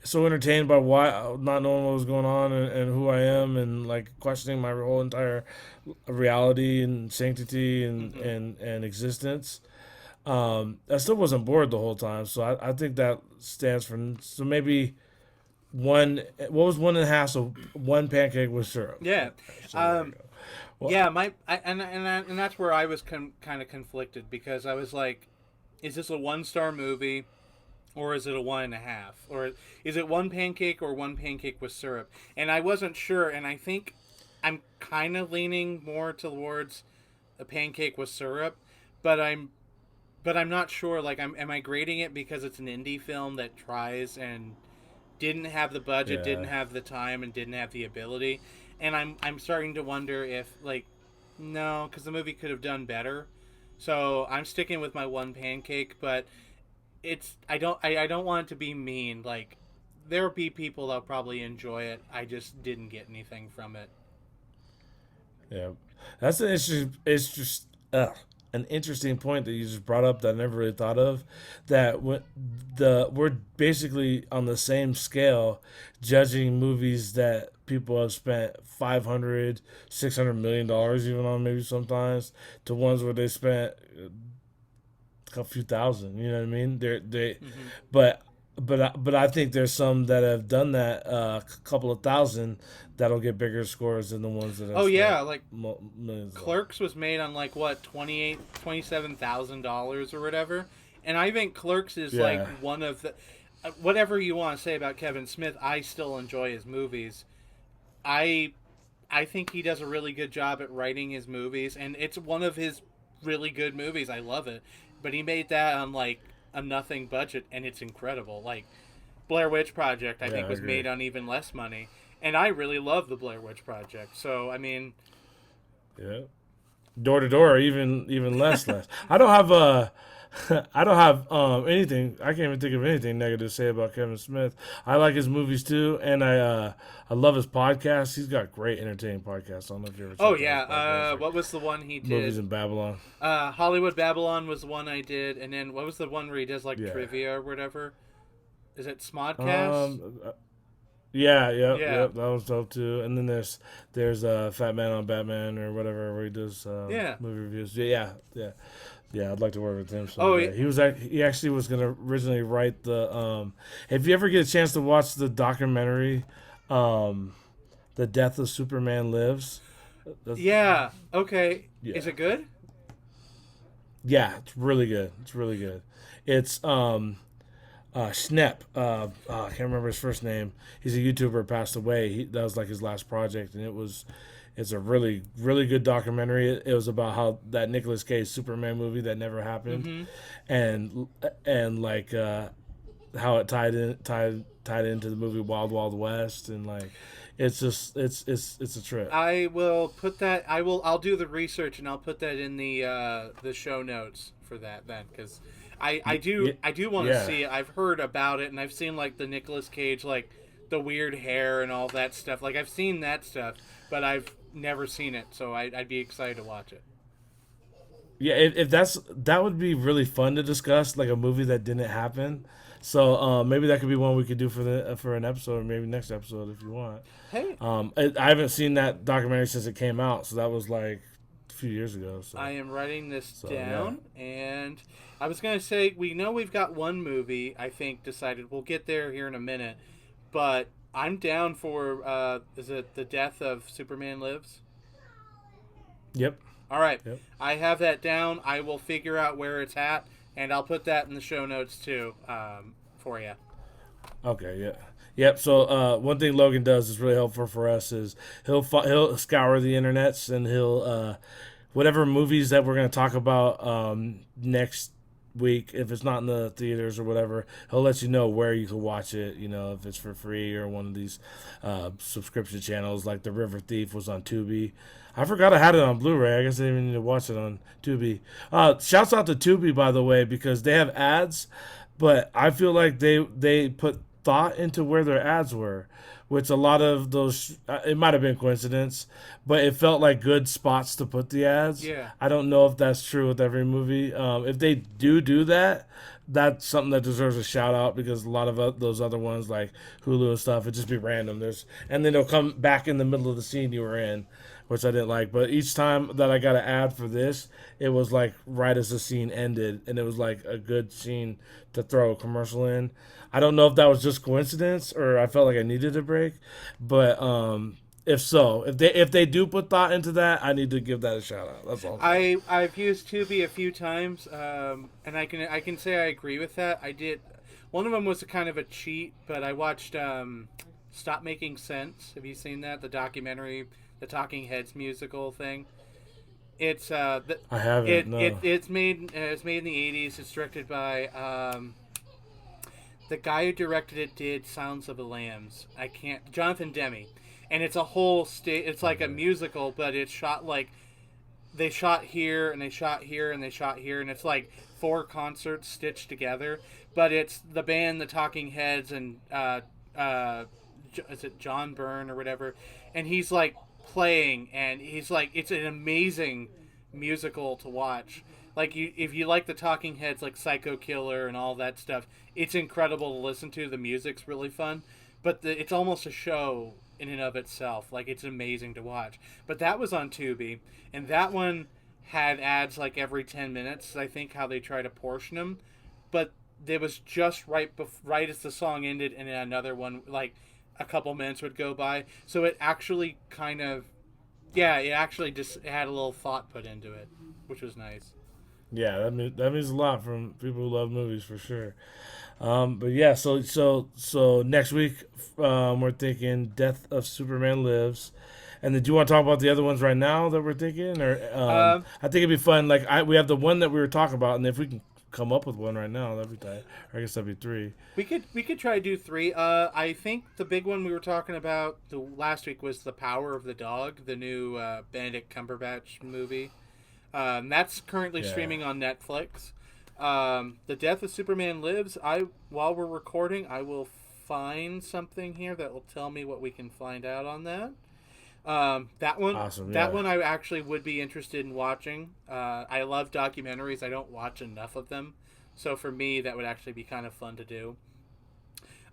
so entertained by why not knowing what was going on and who I am and like questioning my whole entire reality and sanctity Mm-hmm. and existence. I still wasn't bored the whole time, so I think that stands for so maybe one. What was one and a half? So one pancake with syrup. Yeah. Okay, so there you Um, go. Well, Yeah, and that's where I was kind of conflicted because I was like, is this a 1 star movie or is it a 1.5, or is it one pancake or one pancake with syrup? And I wasn't sure, and I think I'm kind of leaning more towards a pancake with syrup, but I'm not sure. Like, am I grading it because it's an indie film that tries and didn't have the budget, didn't yeah, have the time, and didn't have the ability. And I'm starting to wonder if like no, because the movie could have done better. So I'm sticking with my one pancake, but I don't want it to be mean. Like there'll be people that'll probably enjoy it. I just didn't get anything from it. yeah. That's an interesting. It's just an interesting point that you just brought up that I never really thought of. That when we're basically on the same scale, judging movies that people have spent 500, $600 million even on maybe sometimes to ones where they spent a few thousand. You know what I mean? Mm-hmm. But but I think there's some that have done that a couple of thousand that'll get bigger scores than the ones that have Oh spent yeah, like millions of dollars. Clerks was made on like what $27,000 or whatever, and I think Clerks is like Yeah, one of the whatever you want to say about Kevin Smith. I still enjoy his movies. I I think he does a really good job at writing his movies, and it's one of his really good movies. I love it, but he made that on like a nothing budget, and it's incredible. Like Blair Witch Project, I yeah, think I was agree. made on even less money, and I really love the Blair Witch Project. So I mean, Yeah. Door to door, even less. I don't have I don't have anything. I can't even think of anything negative to say about Kevin Smith. I like his movies too, and I love his podcast. He's got great entertaining podcasts. I don't know if you ever oh checked out yeah, his podcast, like what was the one he Movies did? in Babylon. Hollywood Babylon was the one I did, and then what was the one where he does like Yeah. trivia or whatever? Is it Smodcast? Um. Yeah. Yep. Yeah, Yep. That was dope too. And then there's Fat Man on Batman or whatever where he does yeah. movie reviews. Yeah. Yeah. Yeah. I'd like to work with him Oh, someday. He actually was gonna originally write the. If you ever get a chance to watch the documentary, um, "The Death of Superman Lives," that's, yeah. Okay, is yeah. it good? Yeah, it's really good. It's really good. It's Schnepp. I can't remember his first name. He's a YouTuber. Passed away. That was like his last project, and it's a really good documentary. It was about how that Nicolas Cage Superman movie that never happened, Mm-hmm. and like how it tied into the movie Wild Wild West, and like it's just it's a trip. I will put that. I'll do the research and I'll put that in the show notes for that then because I do want to Yeah. see it. I've heard about it and I've seen like the Nicolas Cage like the weird hair and all that stuff. Like I've seen that stuff, but I've never seen it, so I'd be excited to watch it. Yeah, if that would be really fun to discuss, like a movie that didn't happen. So maybe that could be one we could do for an episode, or maybe next episode if you want. Hey, I haven't seen that documentary since it came out, so that was like a few years ago. I am writing this Yeah, down, and I was gonna say we know we've got one movie. I think decided we'll get there here in a minute, but I'm down for is it The Death of Superman Lives? yep, All right, yep. I have that down. I will figure out where it's at, and I'll put that in the show notes too for you. Okay, yeah. Yep. So one thing Logan does is really helpful for us is he'll scour the internets and he'll whatever movies that we're going to talk about next week, if it's not in the theaters or whatever, he'll let you know where you can watch it. You know, if it's for free or one of these subscription channels, like The River Thief was on Tubi. I forgot I had it on Blu-ray. I guess I didn't even need to watch it on Tubi. Shouts out to Tubi, by the way, because they have ads, but I feel like they put thought into where their ads were, which a lot of those it might have been coincidence, but it felt like good spots to put the ads. Yeah. I don't know if that's true with every movie. If they do that, that's something that deserves a shout out because a lot of those other ones like Hulu and stuff, it just be random. And then they'll come back in the middle of the scene you were in, which I didn't like. But each time that I got an ad for this, it was like right as the scene ended, and it was like a good scene to throw a commercial in. I don't know if that was just coincidence or I felt like I needed a break, but if so, if they do put thought into that, I need to give that a shout out. That's all. I've used Tubi a few times, and I can say I agree with that. I did. One of them was a kind of a cheat, but I watched Stop Making Sense. Have you seen that? The documentary, the Talking Heads musical thing. It's I haven't. No. it's made in the '80s. It's directed by the guy who directed it did Sounds of the Lambs. I can't Jonathan Demme, and it's a whole state. It's like a musical, but it's shot like they shot here and they shot here and they shot here, and it's like 4 concerts stitched together. But it's the band, the Talking Heads, and is it John Byrne or whatever, and he's like playing, and he's like it's an amazing musical to watch. Like if you like the Talking Heads, like Psycho Killer and all that stuff, it's incredible to listen to. The music's really fun, but it's almost a show in and of itself. Like it's amazing to watch. But that was on Tubi, and that one had ads like every 10 minutes. I think how they try to portion them, but it was just right as the song ended, and then another one like a couple minutes would go by. So it actually kind of, yeah, it actually just it had a little thought put into it, which was nice. Yeah, that means a lot from people who love movies for sure. But yeah, so next week we're thinking Death of Superman Lives, and then do you want to talk about the other ones right now that we're thinking, or I think it'd be fun. Like we have the one that we were talking about, and if we can come up with one right now. That'd be tight. I guess that'd be three. We could try to do three. I think the big one we were talking about the last week was The Power of the Dog, the new Benedict Cumberbatch movie. That's currently Yeah. streaming on Netflix. The Death of Superman Lives. While we're recording, I will find something here that will tell me what we can find out on that. That one, Awesome. that Yeah. one, I actually would be interested in watching. I love documentaries. I don't watch enough of them, so for me, that would actually be kind of fun to do.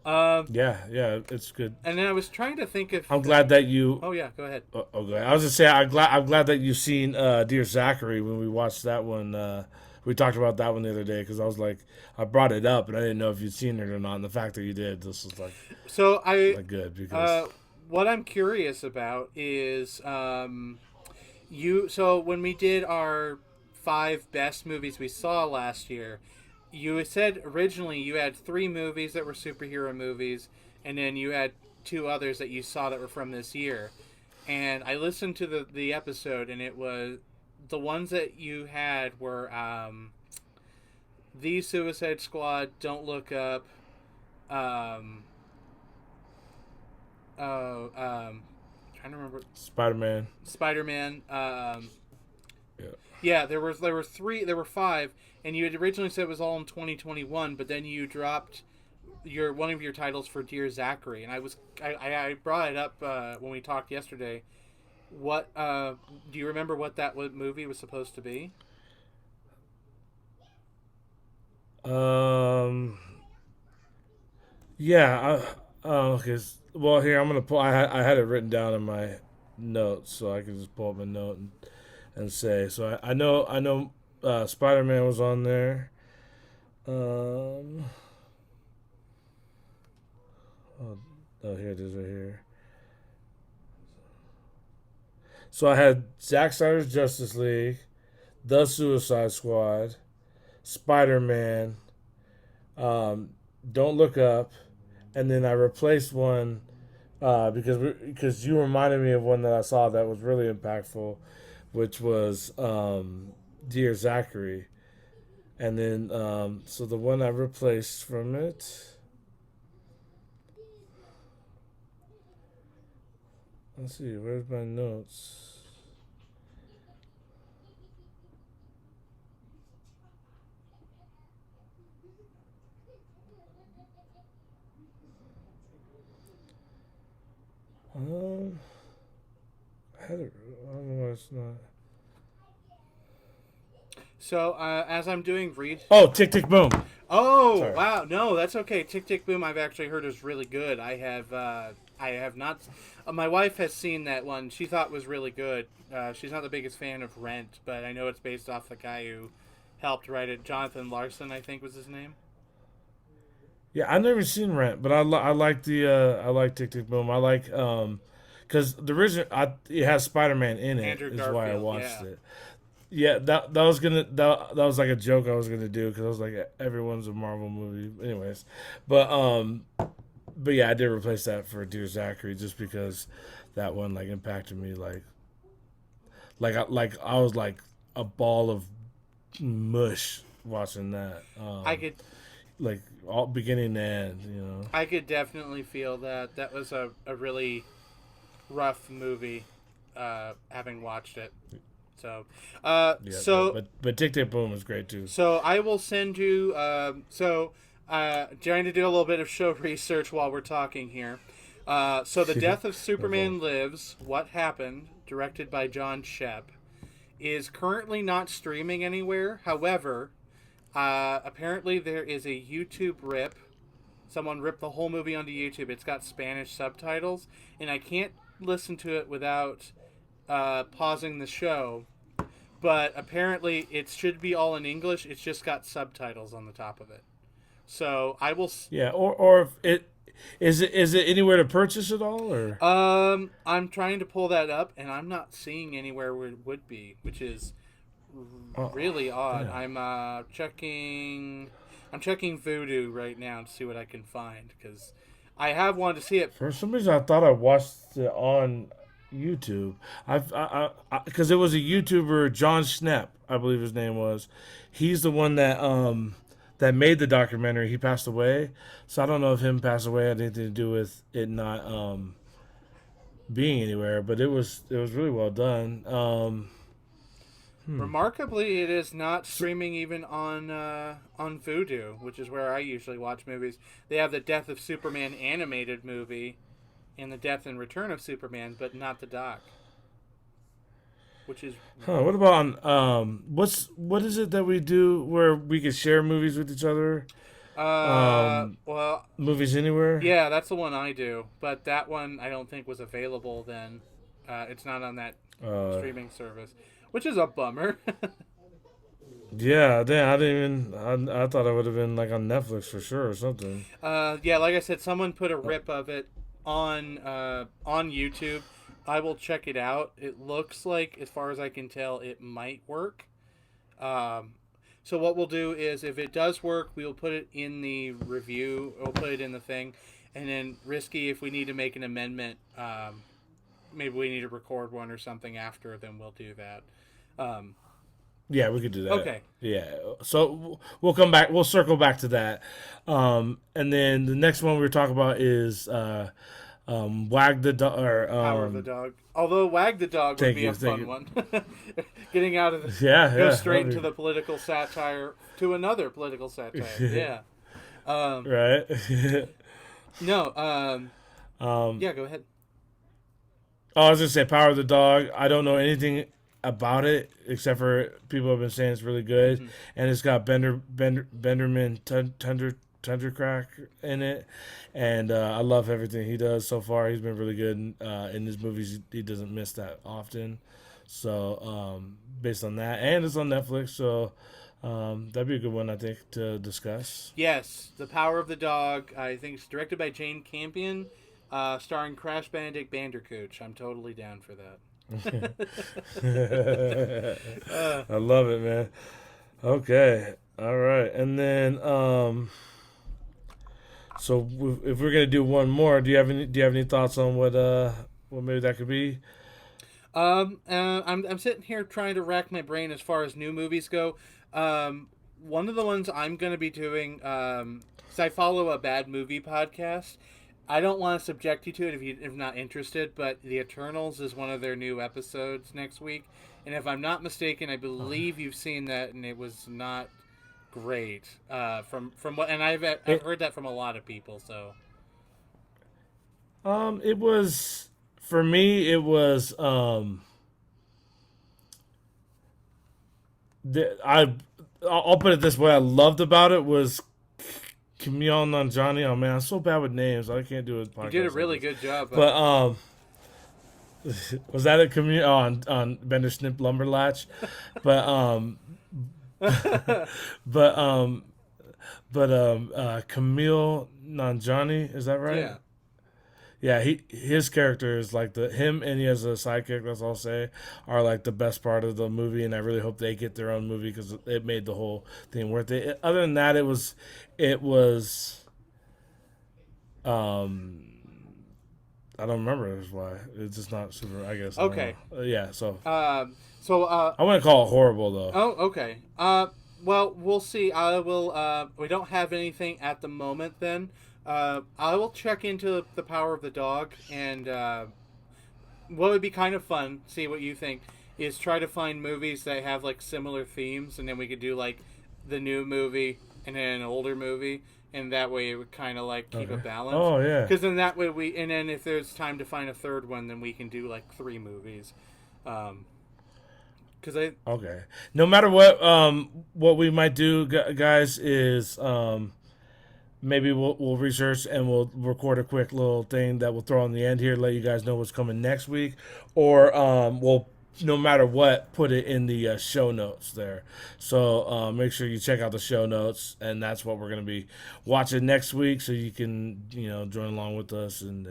Um, Yeah. Yeah. It's good. and then I was trying to think if. I'm glad that you. Oh yeah, go ahead. Okay. I was gonna say I'm glad that you've seen Dear Zachary when we watched that one. We talked about that one the other day because I was like, I brought it up and I didn't know if you'd seen it or not. And the fact that you did, this was So like good because what I'm curious about is you. So when we did our 5 best movies we saw last year, you said originally you had 3 movies that were superhero movies, and then you had 2 others that you saw that were from this year. And I listened to the episode, and it was the ones that you had were The Suicide Squad, Don't Look Up, um, trying to remember Spider-Man. Spider-Man. Yeah. Yeah, there were 3, there were 5, and you had originally said it was all in 2021, but then you dropped one of your titles for Dear Zachary, and I brought it up when we talked yesterday. What do you remember what that movie was supposed to be? Um. Yeah. Okay. Well, here I'm gonna pull. I had it written down in my notes, so I can just pull up my note and say. So I know Spider-Man was on there. Um. Oh, oh, here it is right here. So I had Zack Snyder's Justice League, The Suicide Squad, Spider-Man, um, Don't Look Up, and then I replaced one because you reminded me of one that I saw that was really impactful, which was Dear Zachary, and then so the one I replaced from it. Let's see, where's my notes? I had it. I don't know why it's not. So as I'm doing Oh, Tick Tick Boom. Oh Sorry. wow, no, that's okay. Tick Tick Boom, I've actually heard is really good. I have not. My wife has seen that one. She thought it was really good. She's not the biggest fan of Rent, but I know it's based off the guy who helped write it. Jonathan Larson, I think, was his name. Yeah, I never seen Rent, but I like the I like Tick Tick Boom. I like because the original it has Spider Man in it Andrew is why I Garfield, watched yeah. it. Yeah, that was that was like a joke I was gonna do because I was like everyone's a Marvel movie, anyways. But yeah, I did replace that for Dear Zachary just because that one like impacted me like I was like a ball of mush watching that. I could Like all beginning to end, you know. I could definitely feel that. That was a really rough movie, having watched it. So, Yeah, so but Tick Tick Boom was great too. So I will send you. Trying to do a little bit of show research while we're talking here. So the Death of Superman Lives: What Happened, directed by John Shep, is currently not streaming anywhere. However, apparently there is a YouTube rip. Someone ripped the whole movie onto YouTube. It's got Spanish subtitles, and I can't listen to it without pausing the show. But apparently it should be all in English. It's just got subtitles on the top of it. So I will. Yeah, or if it is it anywhere to purchase at all or? I'm trying to pull that up, and I'm not seeing anywhere where it would be, which is really odd. Damn. I'm checking. I'm checking Vudu right now to see what I can find because I have wanted to see it. For some reason, I thought I watched it on YouTube. Because it was a YouTuber, John Schnepp, I believe his name was. He's the one that made the documentary. He passed away, so I don't know if him passed away had anything to do with it not being anywhere. But it was really well done. Remarkably, it is not streaming even on Vudu, which is where I usually watch movies. They have the Death of Superman animated movie and the Death and Return of Superman, but not the doc. Which is What about what is it that we do where we can share movies with each other? well, Movies anywhere. yeah, that's the one I do, but that one I don't think was available then. It's not on that Uh, streaming service, which is a bummer. yeah, damn, I didn't even. I thought it would have been like on Netflix for sure or something. Yeah, like I said, someone put a rip of it on YouTube. I will check it out. It looks like, as far as I can tell, it might work. So what we'll do is, if it does work, we'll put it in the review. We'll put it in the thing, and then Risky, if we need to make an amendment, maybe we need to record one or something after, then we'll do that. Yeah, we could do that. Okay. Yeah. So we'll come back. We'll circle back to that. And then the next one we're talking about is Wag the Dog. Or, Power of the Dog. Although Wag the Dog would be a fun one. Getting out of the... Go straight into the political satire, to another political satire. Yeah. Right. No. Yeah, go ahead. Oh, I was going to say Power of the Dog. I don't know anything about it except for people have been saying it's really good. Mm-hmm. And it's got Benderman Tundercrack in it. And I love everything he does so far. He's been really good in his movies. He doesn't miss that often. So based on that, and it's on Netflix, so that'd be a good one, I think, to discuss. Yes, The Power of the Dog. I think it's directed by Jane Campion, starring Crash Bandicoot. I'm totally down for that. I love it, man. Okay, all right, and then so if we're gonna do one more, do you have any thoughts on what maybe that could be? I'm sitting here trying to rack my brain as far as new movies go. One of the ones I'm going to be doing, because I follow a bad movie podcast. I don't want to subject you to it if you're not interested, but The Eternals is one of their new episodes next week. And if I'm not mistaken, I believe you've seen that, and it was not great. From what, and I've heard that from a lot of people. So, it was. For me, it was I'll put it this way. I loved about it was Camille Nanjiani. Oh man, I'm so bad with names. I can't do it. You did a really good job. But was that a Camille on Bender Snip Lumberlatch? But Camille Nanjiani, is that right? Yeah. Yeah, his character is like him, and he has a sidekick. That's all I'll say, are like the best part of the movie, and I really hope they get their own movie because it made the whole thing worth it. Other than that, it was, I don't remember why. It's just not super. I guess. Okay. Yeah. So. I wouldn't call it horrible though. Oh, okay. Well, we'll see. I will. We don't have anything at the moment then. I will check into The Power of the Dog, and what would be kind of fun, see what you think, is try to find movies that have like similar themes, and then we could do like the new movie and then an older movie, and that way it would kind of like keep a balance. Oh yeah. Because then that way and then if there's time to find a third one, then we can do like 3 movies. Okay. No matter what we might do, guys, is maybe we'll research and we'll record a quick little thing that we'll throw on the end here, let you guys know what's coming next week, or we'll, no matter what, put it in the show notes there. So make sure you check out the show notes, and that's what we're going to be watching next week, so you can join along with us and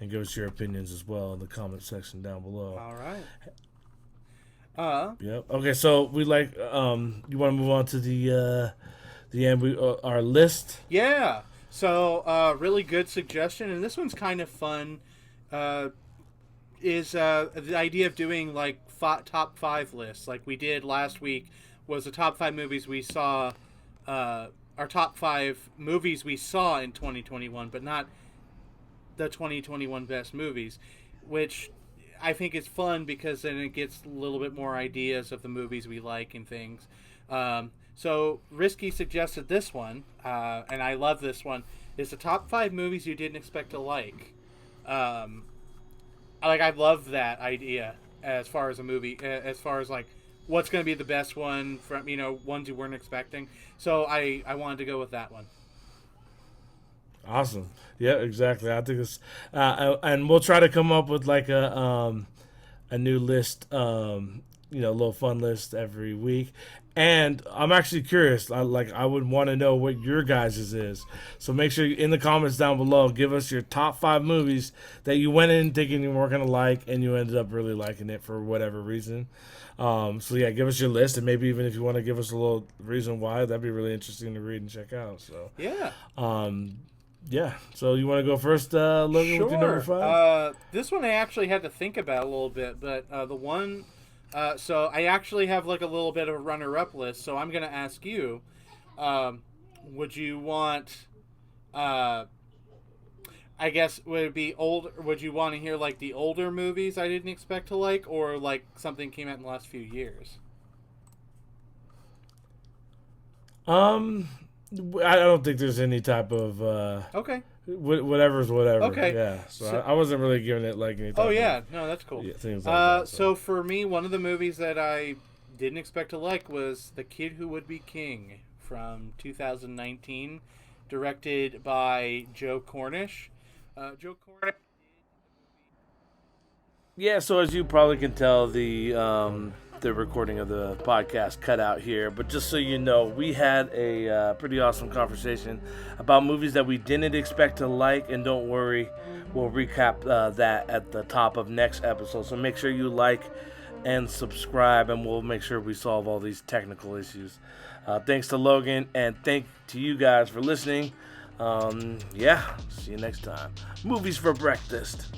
give us your opinions as well in the comment section down below. All right. Yep. Okay, so we you want to move on to the end, our list. Yeah. So really good suggestion, and this one's kind of fun. is the idea of doing like top 5 lists, like we did last week. Was the top 5 movies we saw, our top 5 movies we saw in 2021, but not the 2021 best movies, which I think is fun because then it gets a little bit more ideas of the movies we like and things. So Risky suggested this one, and I love this one. Is the top 5 movies you didn't expect to like. I love that idea as far as a movie, as far as like what's going to be the best one from ones you weren't expecting. So I wanted to go with that one. Awesome. Yeah, exactly. I think it's and we'll try to come up with like a new list, a little fun list every week. And I'm actually curious. I would want to know what your guys' is. So make sure in the comments down below, give us your top 5 movies that you went in thinking you weren't gonna like, and you ended up really liking it for whatever reason. So yeah, give us your list, and maybe even if you want to give us a little reason why, that'd be really interesting to read and check out. So yeah. Yeah. So you want to go first, Logan, Sure. with your number 5? This one I actually had to think about a little bit, but the one. So I actually have like a little bit of a runner-up list. So I'm gonna ask you, would you want? I guess would it be old? Would you want to hear like the older movies I didn't expect to like, or like something came out in the last few years? I don't think there's any type of Okay. whatever's whatever. Okay. Yeah. So I wasn't really giving it like any type Oh yeah, of, no, that's cool. things like that. So for me, one of the movies that I didn't expect to like was The Kid Who Would Be King from 2019, directed by Joe Cornish. Joe Cornish. Yeah, so as you probably can tell, the recording of the podcast cut out here, but just so you know, we had a pretty awesome conversation about movies that we didn't expect to like, and don't worry, we'll recap that at the top of next episode. So make sure you like and subscribe, and we'll make sure we solve all these technical issues. Thanks to Logan, and thank to you guys for listening. See you next time. Movies for breakfast.